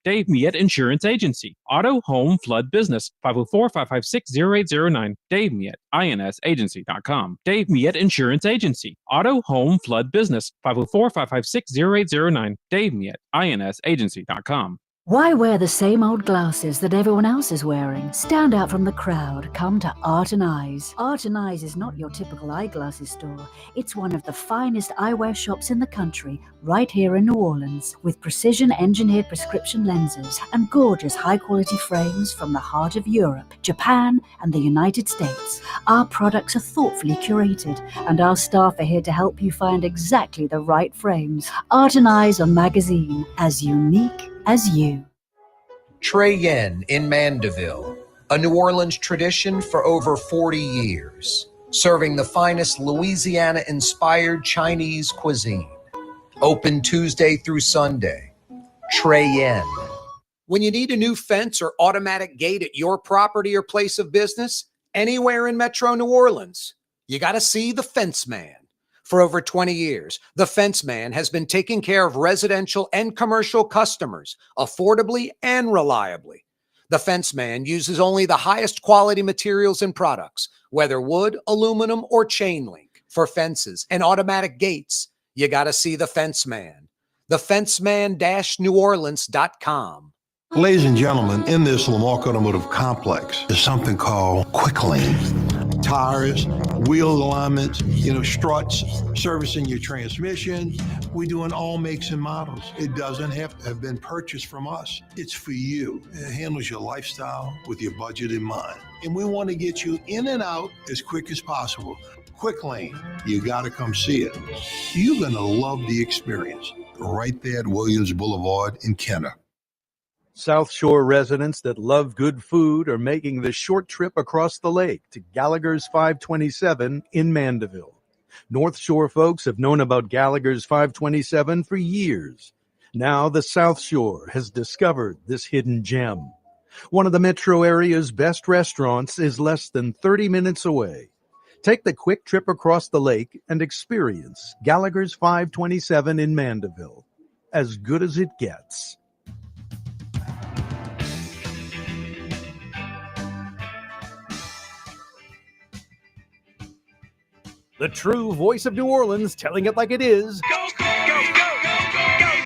Dave Miet Insurance Agency. Auto, home, flood, business. 504-556-0809. Dave Miet, insagency.com. Dave Miet Insurance Agency. Auto, home, flood, business. 504-556-0809. Dave Miet, insagency.com. Why wear the same old glasses that everyone else is wearing? Stand out from the crowd. Come to Art and Eyes. Art and Eyes is not your typical eyeglasses store. It's one of the finest eyewear shops in the country, right here in New Orleans, with precision-engineered prescription lenses and gorgeous high-quality frames from the heart of Europe, Japan, and the United States. Our products are thoughtfully curated, and our staff are here to help you find exactly the right frames. Art and Eyes on Magazine, as unique as you. Trey Yen in Mandeville, a New Orleans tradition for over 40 years, serving the finest Louisiana-inspired Chinese cuisine. Open Tuesday through Sunday. Trey Yen. When you need a new fence or automatic gate at your property or place of business, anywhere in Metro New Orleans, you got to see the Fence Man. For over 20 years, the Fence Man has been taking care of residential and commercial customers affordably and reliably. The Fence Man uses only the highest quality materials and products, whether wood, aluminum, or chain link. For fences and automatic gates, you got to see the Fence Man. TheFenceman-NewOrleans.com. Ladies and gentlemen, in this Lamarck Automotive Complex is something called Quick Lane. Tires, wheel alignments, struts, servicing your transmission. We do in all makes and models. It doesn't have to have been purchased from us. It's for you. It handles your lifestyle with your budget in mind. And we want to get you in and out as quick as possible. Quick Lane, you got to come see it. You're going to love the experience. Right there at Williams Boulevard in Kenner. South Shore residents that love good food are making the short trip across the lake to Gallagher's 527 in Mandeville. North Shore folks have known about Gallagher's 527 for years. Now the South Shore has discovered this hidden gem. One of the metro area's best restaurants is less than 30 minutes away. Take the quick trip across the lake and experience Gallagher's 527 in Mandeville. As good as it gets. The true voice of New Orleans, telling it like it is.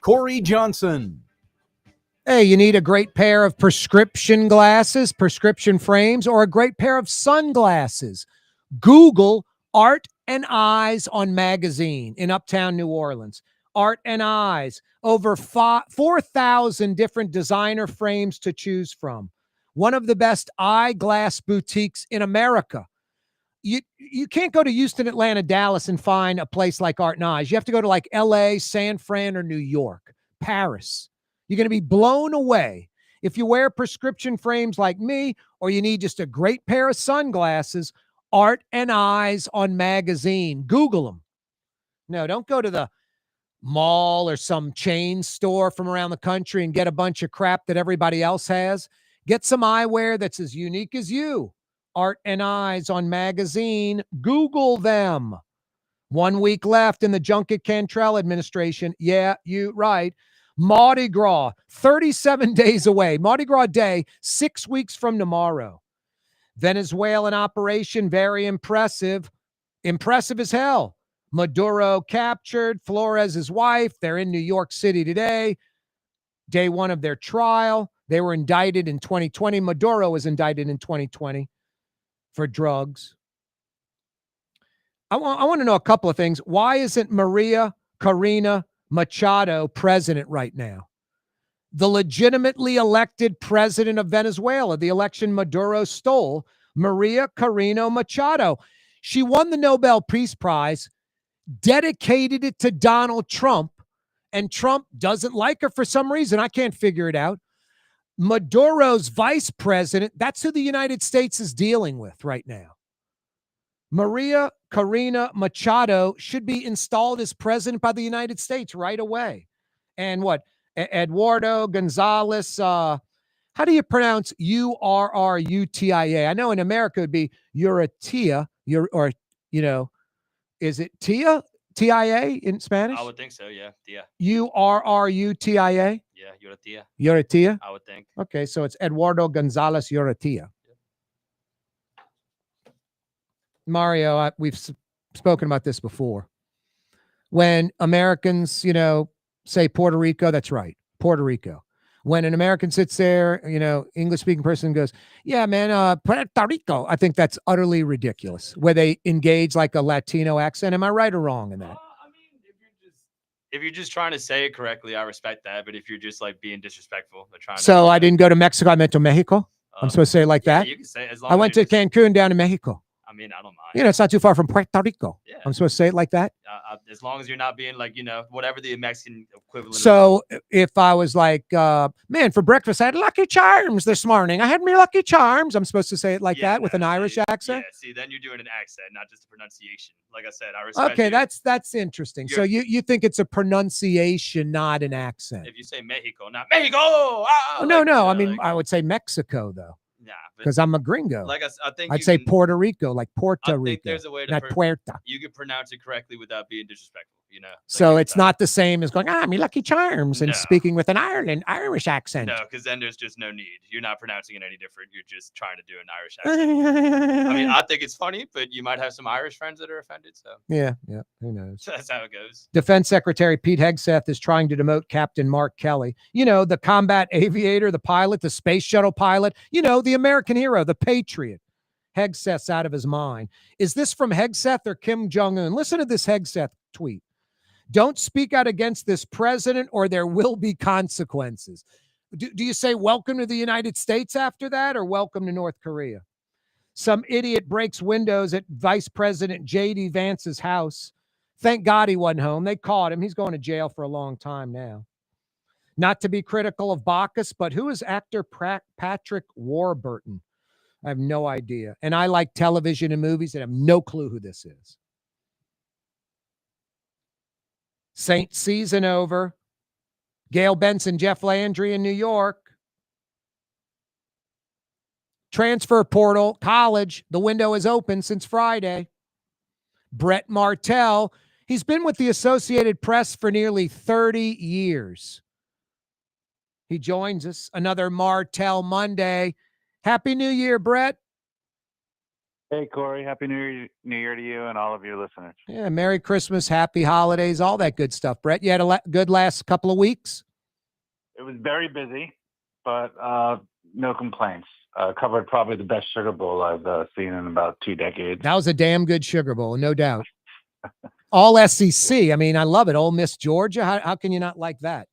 Corey Johnson. Hey, you need a great pair of prescription glasses, prescription frames, or a great pair of sunglasses. Google Art and Eyes on Magazine in Uptown New Orleans. Art and Eyes, over 4,000 different designer frames to choose from. One of the best eyeglass boutiques in America. You can't go to Houston, Atlanta, Dallas and find a place like Art and Eyes. You have to go to like LA, San Fran, or New York, Paris. You're going to be blown away. If you wear prescription frames like me, or you need just a great pair of sunglasses, Art and Eyes on Magazine. Google them. No, don't go to the mall or some chain store from around the country and get a bunch of crap that everybody else has. Get some eyewear that's as unique as you. Art and Eyes on Magazine. Google them. 1 week left in the Junkett Cantrell administration. Yeah, you right. Mardi Gras, 37 days away. Mardi Gras Day, 6 weeks from tomorrow. Venezuelan operation, very impressive. Impressive as hell. Maduro captured. Flores, his wife. They're in New York City today. Day one of their trial. They were indicted in 2020. Maduro was indicted in 2020 for drugs. I want to know a couple of things. Why isn't Maria Corina Machado president right now. The legitimately elected president of Venezuela, the election Maduro stole, Maria Corina Machado. She won the Nobel Peace Prize, dedicated it to Donald Trump, and Trump doesn't like her for some reason. I can't figure it out. Maduro's vice president, that's who the United States is dealing with right now. Maria Corina Machado should be installed as president by the United States right away. And what? Eduardo Gonzalez, how do you pronounce Urrutia? I know in America it would be Urrutia, is it Tia? T-I-A in Spanish? I would think so, yeah. Tia. Urrutia? Yeah, Urrutia. Urrutia? I would think. Okay, so it's Eduardo Gonzalez Urrutia. Mario, we've spoken about this before. When Americans, say Puerto Rico, that's right, Puerto Rico. When an American sits there, English-speaking person goes, yeah, man, Puerto Rico. I think that's utterly ridiculous, where they engage like a Latino accent. Am I right or wrong in that? If you're just trying to say it correctly, I respect that. But if you're just like being disrespectful, So I didn't go to Mexico. I meant to Mexico. I'm supposed to say it like that. You can say it as long I went to Cancun down to Mexico. I mean, I don't mind. It's not too far from Puerto Rico. Yeah. I'm supposed to say it like that. As long as you're not being like, whatever the Mexican equivalent. So if I was like, man, for breakfast, I had Lucky Charms this morning. I had me Lucky Charms. I'm supposed to say it like that with an Irish accent. Yeah, see, then you're doing an accent, not just a pronunciation. Like I said, I respect Okay, you. that's interesting. So you think it's a pronunciation, not an accent? If you say Mexico, not Mexico. No. I mean, I would say Mexico though. Nah, because I'm a gringo. Like I think I'd say Puerto Rico, like Puerto Rico. I think there's a way to not Puerta. You can pronounce it correctly without being disrespectful. So it's not the same as going, me Lucky Charms, and speaking with an Irish accent. No, because then there's just no need. You're not pronouncing it any different. You're just trying to do an Irish accent. I mean, I think it's funny, but you might have some Irish friends that are offended. So yeah, who knows? That's how it goes. Defense Secretary Pete Hegseth is trying to demote Captain Mark Kelly. The combat aviator, the pilot, the space shuttle pilot. The American hero, the patriot. Hegseth's out of his mind. Is this from Hegseth or Kim Jong-un? Listen to this Hegseth tweet. Don't speak out against this president or there will be consequences. Do you say welcome to the United States after that or welcome to North Korea? Some idiot breaks windows at Vice President J.D. Vance's house. Thank God he wasn't home. They caught him. He's going to jail for a long time now. Not to be critical of Bacchus, but who is actor Patrick Warburton? I have no idea. And I like television and movies and have no clue who this is. Saints season over. Gail Benson, Jeff Landry in New York. Transfer portal, college. The window is open since Friday. Brett Martell. He's been with the Associated Press for nearly 30 years. He joins us. Another Martell Monday. Happy New Year, Brett. Hey, Corey. Happy New Year to you and all of your listeners. Yeah, Merry Christmas, Happy Holidays, all that good stuff. Brett, you had a good last couple of weeks? It was very busy, but no complaints. Covered probably the best Sugar Bowl I've seen in about 2 decades. That was a damn good Sugar Bowl, no doubt. All SEC. I mean, I love it. Ole Miss, Georgia. How can you not like that?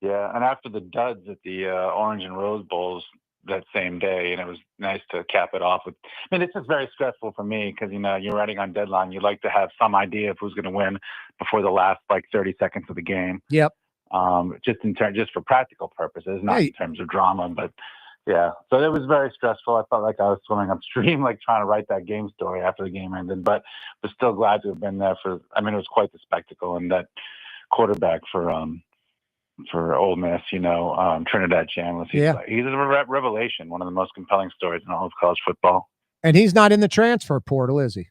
Yeah, and after the duds at the Orange and Rose Bowls that same day, and it was nice to cap it off with. I mean, it's just very stressful for me because you're writing on deadline. You like to have some idea of who's going to win before the last 30 seconds of the game. Yep. Just for practical purposes, not in terms of drama, but yeah. So it was very stressful. I felt like I was swimming upstream, trying to write that game story after the game ended. But was still glad to have been there for. I mean, it was quite the spectacle, and that quarterback for Ole Miss, Trinidad Chambliss. He's a revelation, one of the most compelling stories in all of college football. And he's not in the transfer portal, is he?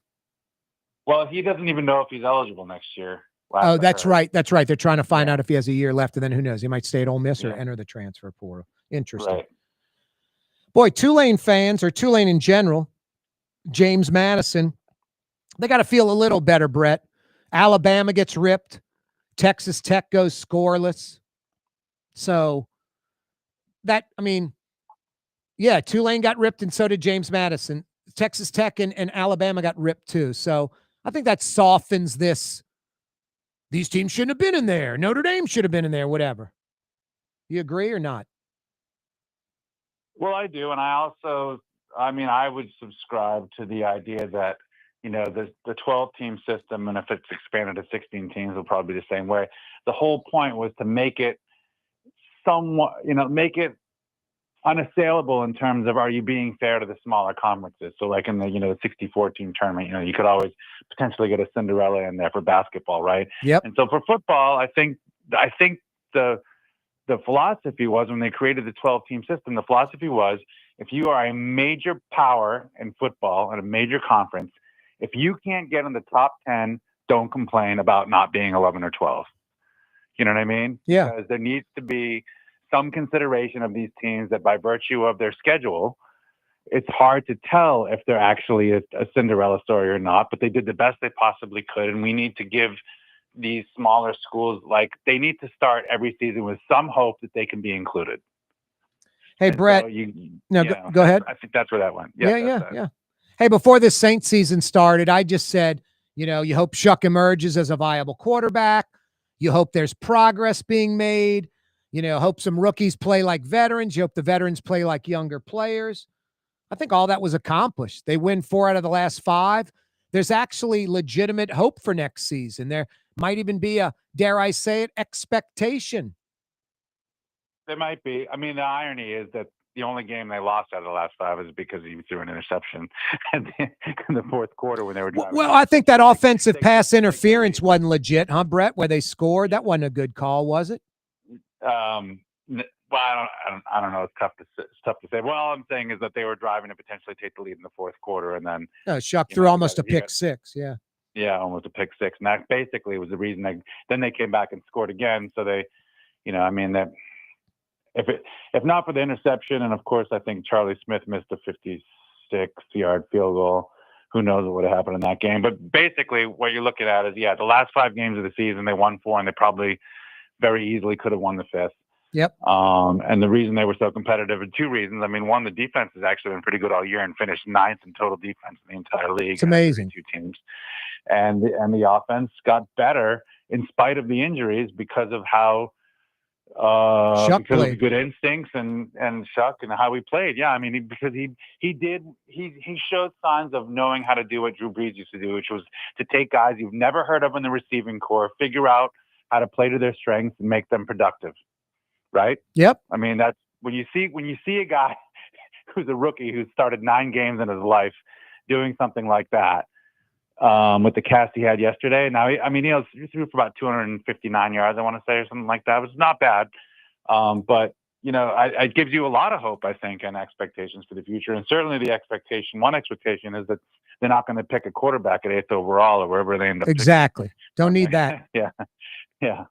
Well, he doesn't even know if he's eligible next year. Oh, that's right. That's right. They're trying to find out if he has a year left, and then who knows? He might stay at Ole Miss or enter the transfer portal. Interesting. Right. Boy, Tulane fans, or Tulane in general, James Madison, they got to feel a little better, Brett. Alabama gets ripped. Texas Tech goes scoreless. So Tulane got ripped and so did James Madison. Texas Tech and Alabama got ripped too. So I think that softens this these teams shouldn't have been in there. Notre Dame should have been in there, whatever. You agree or not? Well, I do. And I would subscribe to the idea that, the 12-team system, and if it's expanded to 16 teams, it'll probably be the same way. The whole point was to make it somewhat, make it unassailable in terms of, are you being fair to the smaller conferences? So like in the, the 64-team tournament, you could always potentially get a Cinderella in there for basketball, right? Yep. And so for football, I think the philosophy was, when they created the 12-team system, the philosophy was, if you are a major power in football and a major conference, if you can't get in the top 10, don't complain about not being 11 or 12. You know what I mean? Yeah. Because there needs to be some consideration of these teams that, by virtue of their schedule, it's hard to tell if they're actually a Cinderella story or not, but they did the best they possibly could. And we need to give these smaller schools, they need to start every season with some hope that they can be included. Hey, And Brett. so go ahead. I think that's where that went. Yeah. Hey, before this Saints season started, I just said, you hope Shuck emerges as a viable quarterback. You hope there's progress being made. Hope some rookies play like veterans. You hope the veterans play like younger players. I think all that was accomplished. They win 4 out of the last 5. There's actually legitimate hope for next season. There might even be a, dare I say it, expectation. There might be. I mean, the irony is that the only game they lost out of the last 5 is because he threw an interception in the fourth quarter when they were driving. Well, I think that offensive pass interference wasn't legit, huh, Brett, where they scored? That wasn't a good call, was it? Well, I don't know. It's tough to say. Well, all I'm saying is that they were driving to potentially take the lead in the fourth quarter, and then Shuck threw almost a pick six. Yeah. Yeah, almost a pick six, and that basically was the reason then they came back and scored again. So they, that if not for the interception, and of course I think Charlie Smith missed a 56-yard field goal. Who knows what would have happened in that game? But basically, what you're looking at is, the last 5 games of the season they won 4, and they probably very easily could have won the 5th. Yep. And the reason they were so competitive are 2 reasons. I mean, one, the defense has actually been pretty good all year and finished 9th in total defense in the entire league. It's amazing. 2 teams, and the offense got better in spite of the injuries because of how Shuck because played. of good instincts and Shuck and how he played. Yeah, I mean, because he showed signs of knowing how to do what Drew Brees used to do, which was to take guys you've never heard of in the receiving corps, figure out how to play to their strengths and make them productive. Right? Yep. I mean, that's when you see a guy who's a rookie who's started 9 games in his life doing something like that with the cast he had yesterday. Now, he threw for about 259 yards, I want to say, or something like that. It was not bad. But, it gives you a lot of hope, I think, and expectations for the future. And certainly one expectation is that they're not going to pick a quarterback at 8th overall or wherever they end up. Exactly. Don't need that. Yeah. Yeah.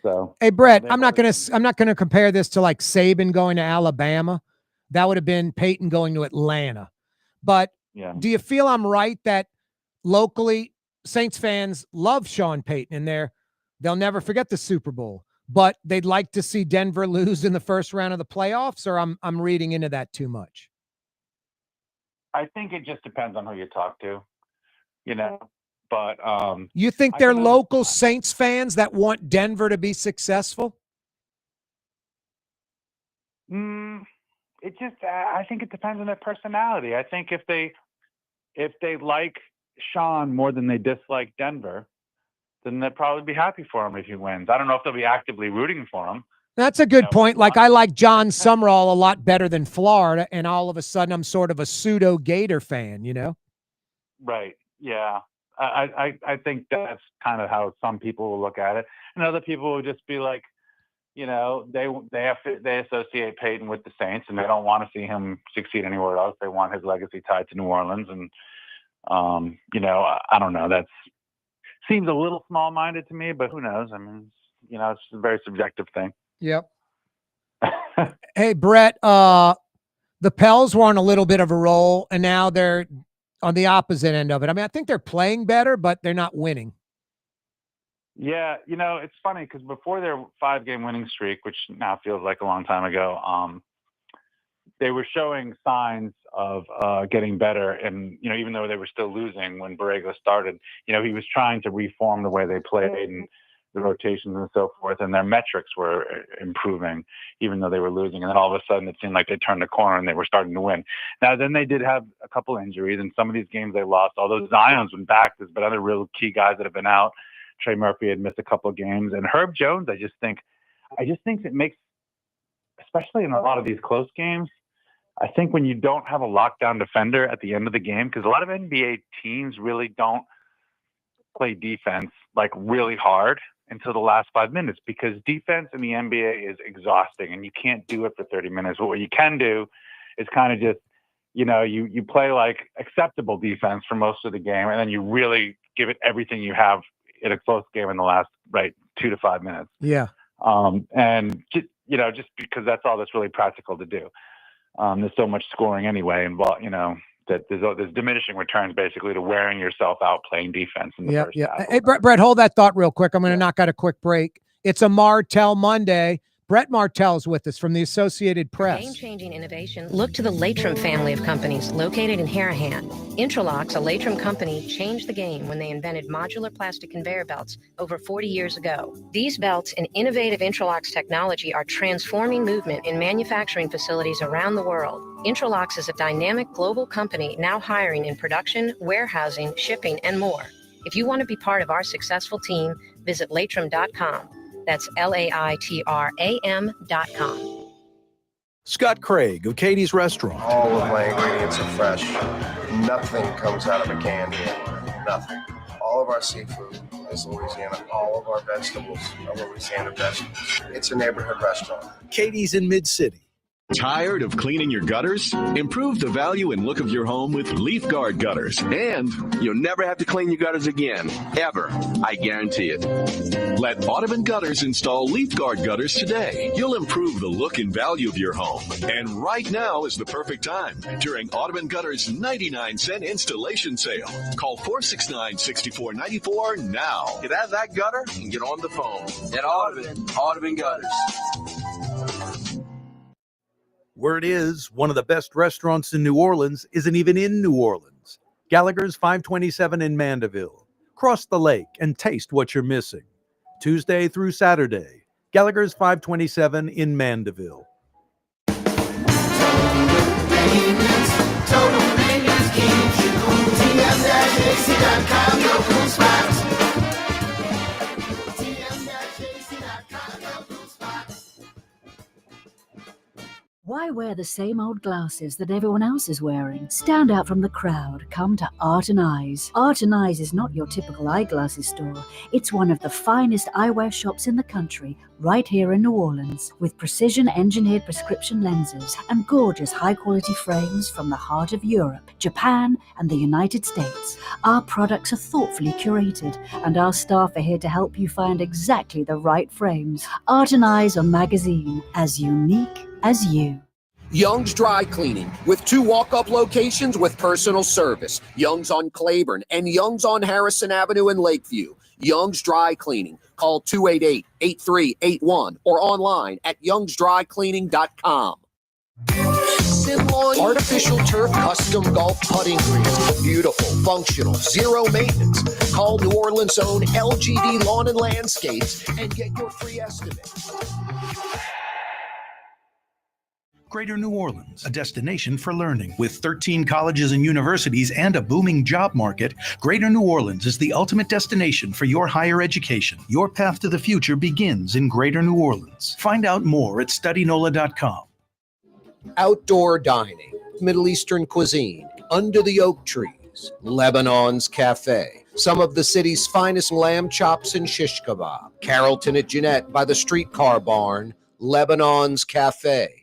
So, hey, Brett, I'm not gonna compare this to like Saban going to Alabama. That would have been Peyton going to Atlanta. But do you feel I'm right that locally Saints fans love Sean Payton and they'll never forget the Super Bowl, but they'd like to see Denver lose in the first round of the playoffs? Or I'm reading into that too much? I think it just depends on who you talk to, But you think they're local Saints fans that want Denver to be successful? I think it depends on their personality. I think if they like Sean more than they dislike Denver, then they'd probably be happy for him if he wins. I don't know if they'll be actively rooting for him. That's a good point. Like, I like John Summerall a lot better than Florida, and all of a sudden I'm sort of a pseudo Gator fan, Right. Yeah. I think that's kind of how some people will look at it, and other people will just be like, they associate Peyton with the Saints, and they don't want to see him succeed anywhere else. They want his legacy tied to New Orleans, and I don't know. That seems a little small-minded to me, but who knows? I mean, it's a very subjective thing. Yep. Hey, Brett, the Pels were on a little bit of a roll, and now they're on the opposite end of it. I mean, I think they're playing better, but they're not winning. Yeah, it's funny because before their 5-game winning streak, which now feels like a long time ago, they were showing signs of getting better. And, even though they were still losing when Borrego started, he was trying to reform the way they played. And the rotations and so forth, and their metrics were improving, even though they were losing. And then all of a sudden, it seemed like they turned the corner and they were starting to win. Now, then they did have a couple injuries, and some of these games they lost. Although Zion's been back, there's been other real key guys that have been out. Trey Murphy had missed a couple of games, and Herb Jones, I just think it makes, especially in a lot of these close games, I think when you don't have a lockdown defender at the end of the game, because a lot of NBA teams really don't play defense like really hard until the last 5 minutes, because defense in the NBA is exhausting and you can't do it for 30 minutes. But what you can do is kind of just, you play like acceptable defense for most of the game, and then you really give it everything you have in a close game in the last 2 to 5 minutes. Yeah. And just because that's all that's really practical to do. There's so much scoring anyway, and that there's diminishing returns basically to wearing yourself out playing defense in the first half. Hey, Brett, hold that thought real quick. I'm going to knock out a quick break. It's a Martell Monday. Brett Martell is with us from the Associated Press. Game-changing innovation. Look to the Latrim family of companies located in Harahan. Interlocks, a Latrim company, changed the game when they invented modular plastic conveyor belts over 40 years ago. These belts and innovative Interlocks technology are transforming movement in manufacturing facilities around the world. Interlocks is a dynamic global company now hiring in production, warehousing, shipping, and more. If you want to be part of our successful team, visit latrim.com. That's LAITRAM.com. Scott Craig of Katie's Restaurant. All of my ingredients are fresh. Nothing comes out of a can here. Nothing. All of our seafood is Louisiana. All of our vegetables are Louisiana vegetables. It's a neighborhood restaurant. Katie's in Mid-City. Tired of cleaning your gutters? Improve the value and look of your home with Leaf Guard gutters. And you'll never have to clean your gutters again. Ever. I guarantee it. Let Audubon Gutters install Leaf Guard gutters today. You'll improve the look and value of your home. And right now is the perfect time during Audubon Gutters' 99-cent installation sale. Call 469-6494 now. Get out of that gutter and get on the phone. At Audubon Gutters. Word is, one of the best restaurants in New Orleans isn't even in New Orleans. Gallagher's 527 in Mandeville. Cross the lake and taste what you're missing. Tuesday through Saturday, Gallagher's 527 in Mandeville. Total maintenance keeps you cool. TM-AC.com, your cool spots. TM-AC.com, your cool spots. Why wear the same old glasses that everyone else is wearing? Stand out from the crowd. Come to Art and Eyes. Art and Eyes is not your typical eyeglasses store. It's one of the finest eyewear shops in the country, right here in New Orleans, with precision-engineered prescription lenses and gorgeous high-quality frames from the heart of Europe, Japan, and the United States. Our products are thoughtfully curated, and our staff are here to help you find exactly the right frames. Art and Eyes on Magazine, as unique as you. Young's Dry Cleaning, with 2 walk-up locations with personal service. Young's on Claiborne and Young's on Harrison Avenue in Lakeview. Young's Dry Cleaning. Call 288-8381 or online at youngsdrycleaning.com. Artificial turf custom golf putting greens. Beautiful, functional, zero maintenance. Call New Orleans' own LGD Lawn and Landscapes and get your free estimate. Greater New Orleans, a destination for learning. With 13 colleges and universities and a booming job market, Greater New Orleans is the ultimate destination for your higher education. Your path to the future begins in Greater New Orleans. Find out more at studynola.com. Outdoor dining, Middle Eastern cuisine, under the oak trees, Lebanon's Cafe. Some of the city's finest lamb chops and shish kebab. Carrollton at Jeanette by the streetcar barn, Lebanon's Cafe.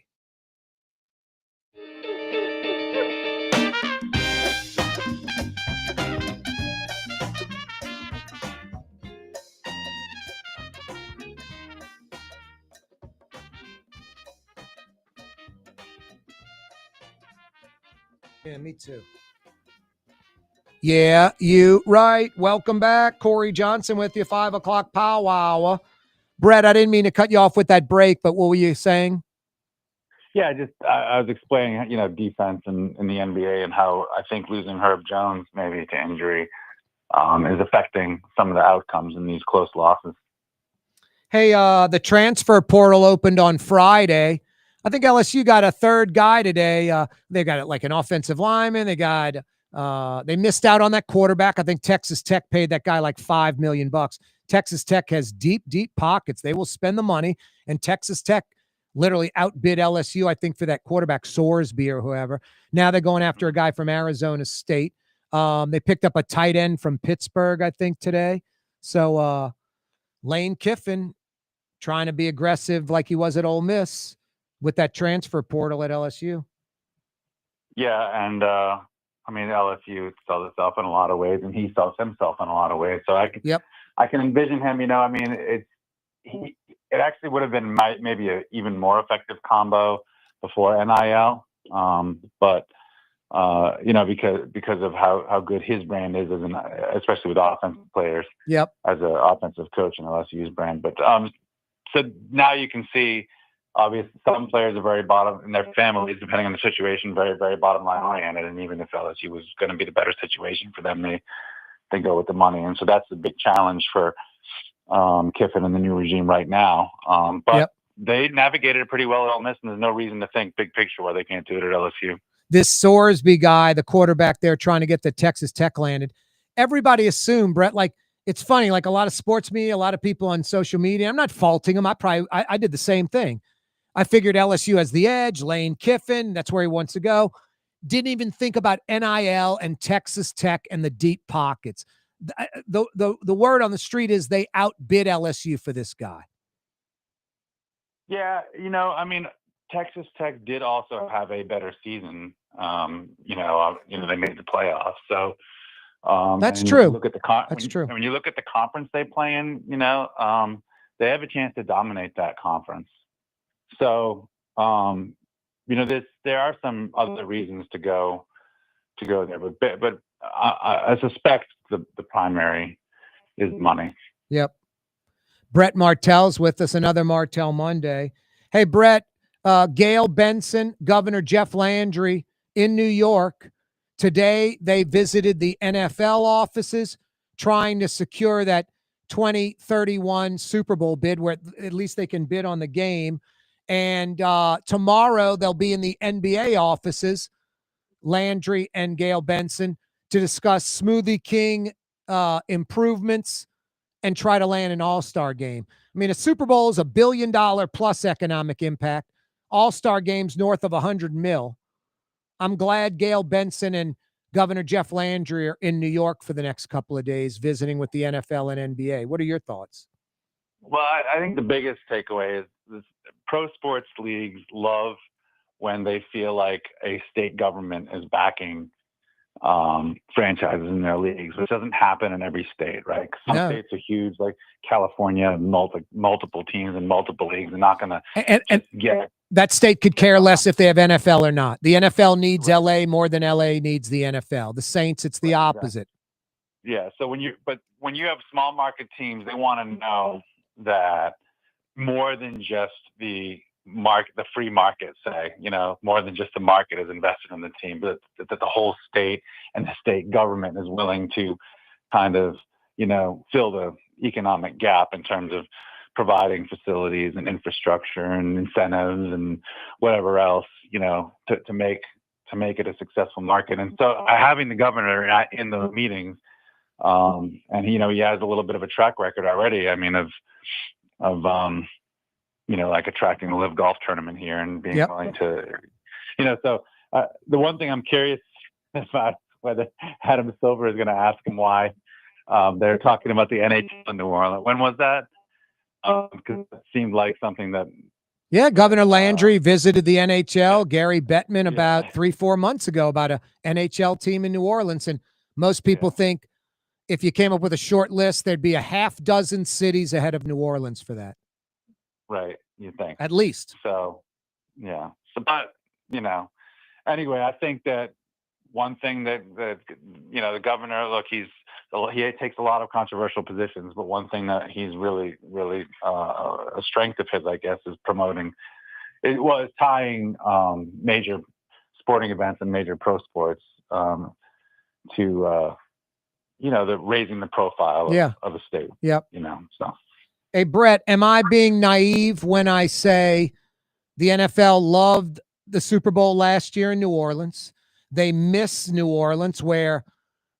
Yeah, me too. Yeah, you right. Welcome back. Corey Johnson with you, 5 o'clock powwow. Brett, I didn't mean to cut you off with that break, but what were you saying? Yeah, I was explaining, defense in the NBA and how I think losing Herb Jones maybe to injury is affecting some of the outcomes in these close losses. Hey, the transfer portal opened on Friday. I think LSU got a third guy today. They got like an offensive lineman. They missed out on that quarterback. I think Texas Tech paid that guy like $5 million. Texas Tech has deep, deep pockets. They will spend the money, and Texas Tech literally outbid LSU, I think, for that quarterback, Sorsby or whoever. Now they're going after a guy from Arizona State. They picked up a tight end from Pittsburgh, I think, today. So Lane Kiffin trying to be aggressive like he was at Ole Miss with that transfer portal at LSU. Yeah, and I mean LSU sells itself in a lot of ways, and he sells himself in a lot of ways. So I can envision him. I mean, it actually would have been maybe an even more effective combo before NIL, but because of how good his brand is, especially with offensive players. Yep. As an offensive coach in LSU's brand, but so now you can see. Obviously, some players are very bottom, and their families, depending on the situation, very, very bottom line oriented. And even if LSU was going to be the better situation for them, they go with the money. And so that's the big challenge for Kiffin and the new regime right now. But they navigated it pretty well at Ole Miss, and there's no reason to think big picture why they can't do it at LSU. This Sorsby guy, the quarterback there trying to get the Texas Tech landed, everybody assumed, Brett, like, it's funny, like a lot of sports media, a lot of people on social media, I'm not faulting them. I did the same thing. I figured LSU has the edge, Lane Kiffin, that's where he wants to go. Didn't even think about NIL and Texas Tech and the deep pockets. The word on the street is they outbid LSU for this guy. Yeah, I mean, Texas Tech did also have a better season. They made the playoffs. So that's true. That's true. When you look at the conference they play in, they have a chance to dominate that conference. So, there are some other reasons to go there, but I suspect the primary is money. Yep. Brett Martell's with us, another Martell Monday. Hey, Brett, Gail Benson, Governor Jeff Landry in New York. Today, they visited the NFL offices trying to secure that 2031 Super Bowl bid where at least they can bid on the game. And tomorrow they'll be in the NBA offices, Landry and Gail Benson, to discuss Smoothie King improvements and try to land an all-star game. I mean, a Super Bowl is $1 billion plus economic impact. All-star games north of $100 million. I'm glad Gail Benson and Governor Jeff Landry are in New York for the next couple of days visiting with the NFL and NBA. What are your thoughts? Well, I think the biggest takeaway is this, pro sports leagues love when they feel like a state government is backing franchises in their leagues, which doesn't happen in every state, right? Some states are huge, like California, multiple teams and multiple leagues. They're not going to get that state could care less if they have NFL or not. The NFL needs LA more than LA needs the NFL. The Saints, it's the opposite. Yeah. So when you have small market teams, they want to know that more than just the free market, say, more than just the market is invested in the team, but that the whole state and the state government is willing to kind of, fill the economic gap in terms of providing facilities and infrastructure and incentives and whatever else, to make it a successful market. And so having the governor in those meetings, and he has a little bit of a track record already. I mean, of like attracting the Live Golf tournament here and being willing to, so the one thing I'm curious about whether Adam Silver is going to ask him why they're talking about the NHL in New Orleans. When was that? Because it seemed like something that. Yeah, Governor Landry visited the NHL, Gary Bettman about 3-4 months ago about a NHL team in New Orleans. And most people think if you came up with a short list, there'd be a half dozen cities ahead of New Orleans for that. Right, you think. At least. So, yeah. So, but, anyway, I think that one thing that the governor, look, he takes a lot of controversial positions, but one thing that he's really, really a strength of his, I guess, is promoting. It was tying major sporting events and major pro sports to the raising the profile of a state. Yep. So. Hey, Brett, am I being naive when I say the NFL loved the Super Bowl last year in New Orleans? They miss New Orleans, where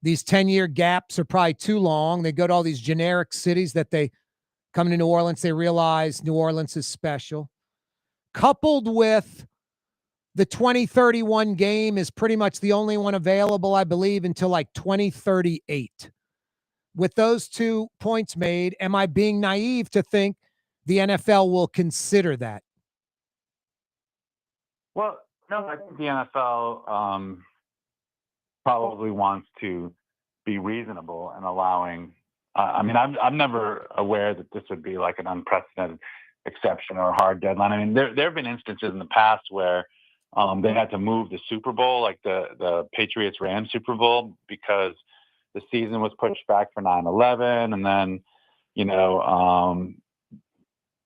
these 10-year gaps are probably too long. They go to all these generic cities that they come to New Orleans, they realize New Orleans is special. Coupled with the 2031 game is pretty much the only one available, I believe, until like 2038. With those 2 points made, am I being naive to think the NFL will consider that? Well, no, I think the NFL probably wants to be reasonable and allowing. I mean, I'm never aware that this would be like an unprecedented exception or a hard deadline. I mean, there have been instances in the past where they had to move the Super Bowl, like the Patriots-Rams Super Bowl, because the season was pushed back for 9/11, and then,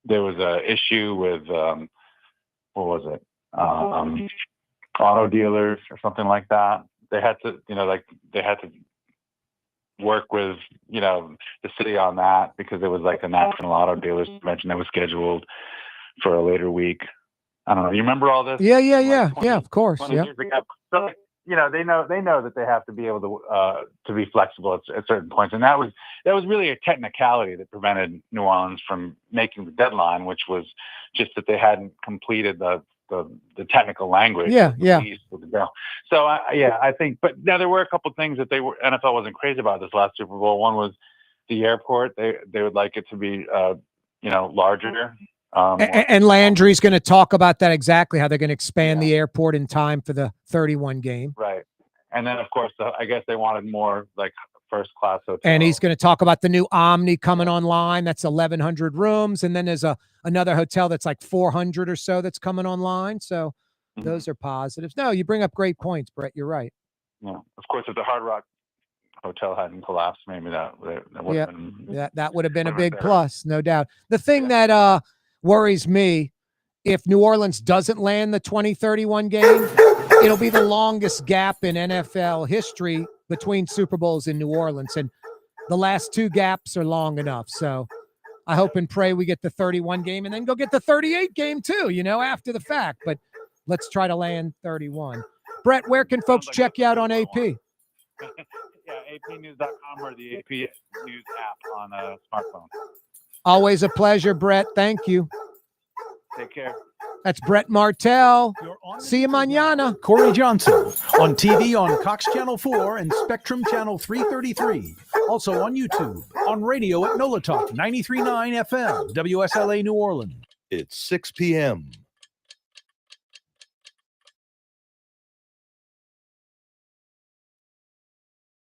there was a issue with what was it? Auto dealers or something like that. They had to, they had to work with, the city on that because it was like a National Auto Dealers Convention that was scheduled for a later week. I don't know. You remember all this? Yeah, of course. 20 Yeah. years ago. So, they know that they have to be able to be flexible at certain points, and that was really a technicality that prevented New Orleans from making the deadline, which was just that they hadn't completed the technical language. Yeah. So I think, but now there were a couple of things that NFL wasn't crazy about this last Super Bowl. One was the airport. They would like it to be larger. And Landry's going to talk about that exactly, how they're going to expand the airport in time for the 31 game. Right. And then, of course, I guess they wanted more like first-class hotel. And he's going to talk about the new Omni coming online. That's 1,100 rooms. And then there's another hotel that's like 400 or so that's coming online. So those are positives. No, you bring up great points, Brett. You're right. Yeah. Of course, if the Hard Rock Hotel hadn't collapsed, maybe that would have been... that would have been a big plus, no doubt. The thing that worries me, if New Orleans doesn't land the 2031 game, it'll be the longest gap in NFL history between Super Bowls in New Orleans. And the last 2 gaps are long enough. So I hope and pray we get the 31 game and then go get the 38 game too, after the fact. But let's try to land 31. Brett, where can folks check you out on AP? Yeah, apnews.com or the AP News app on a smartphone. Always a pleasure, Brett. Thank you. Take care. That's Brett Martell. See you mañana. Corey Johnson on TV on Cox Channel 4 and Spectrum Channel 333. Also on YouTube, on radio at NOLA Talk 93.9 FM, WSLA New Orleans. It's 6 p.m.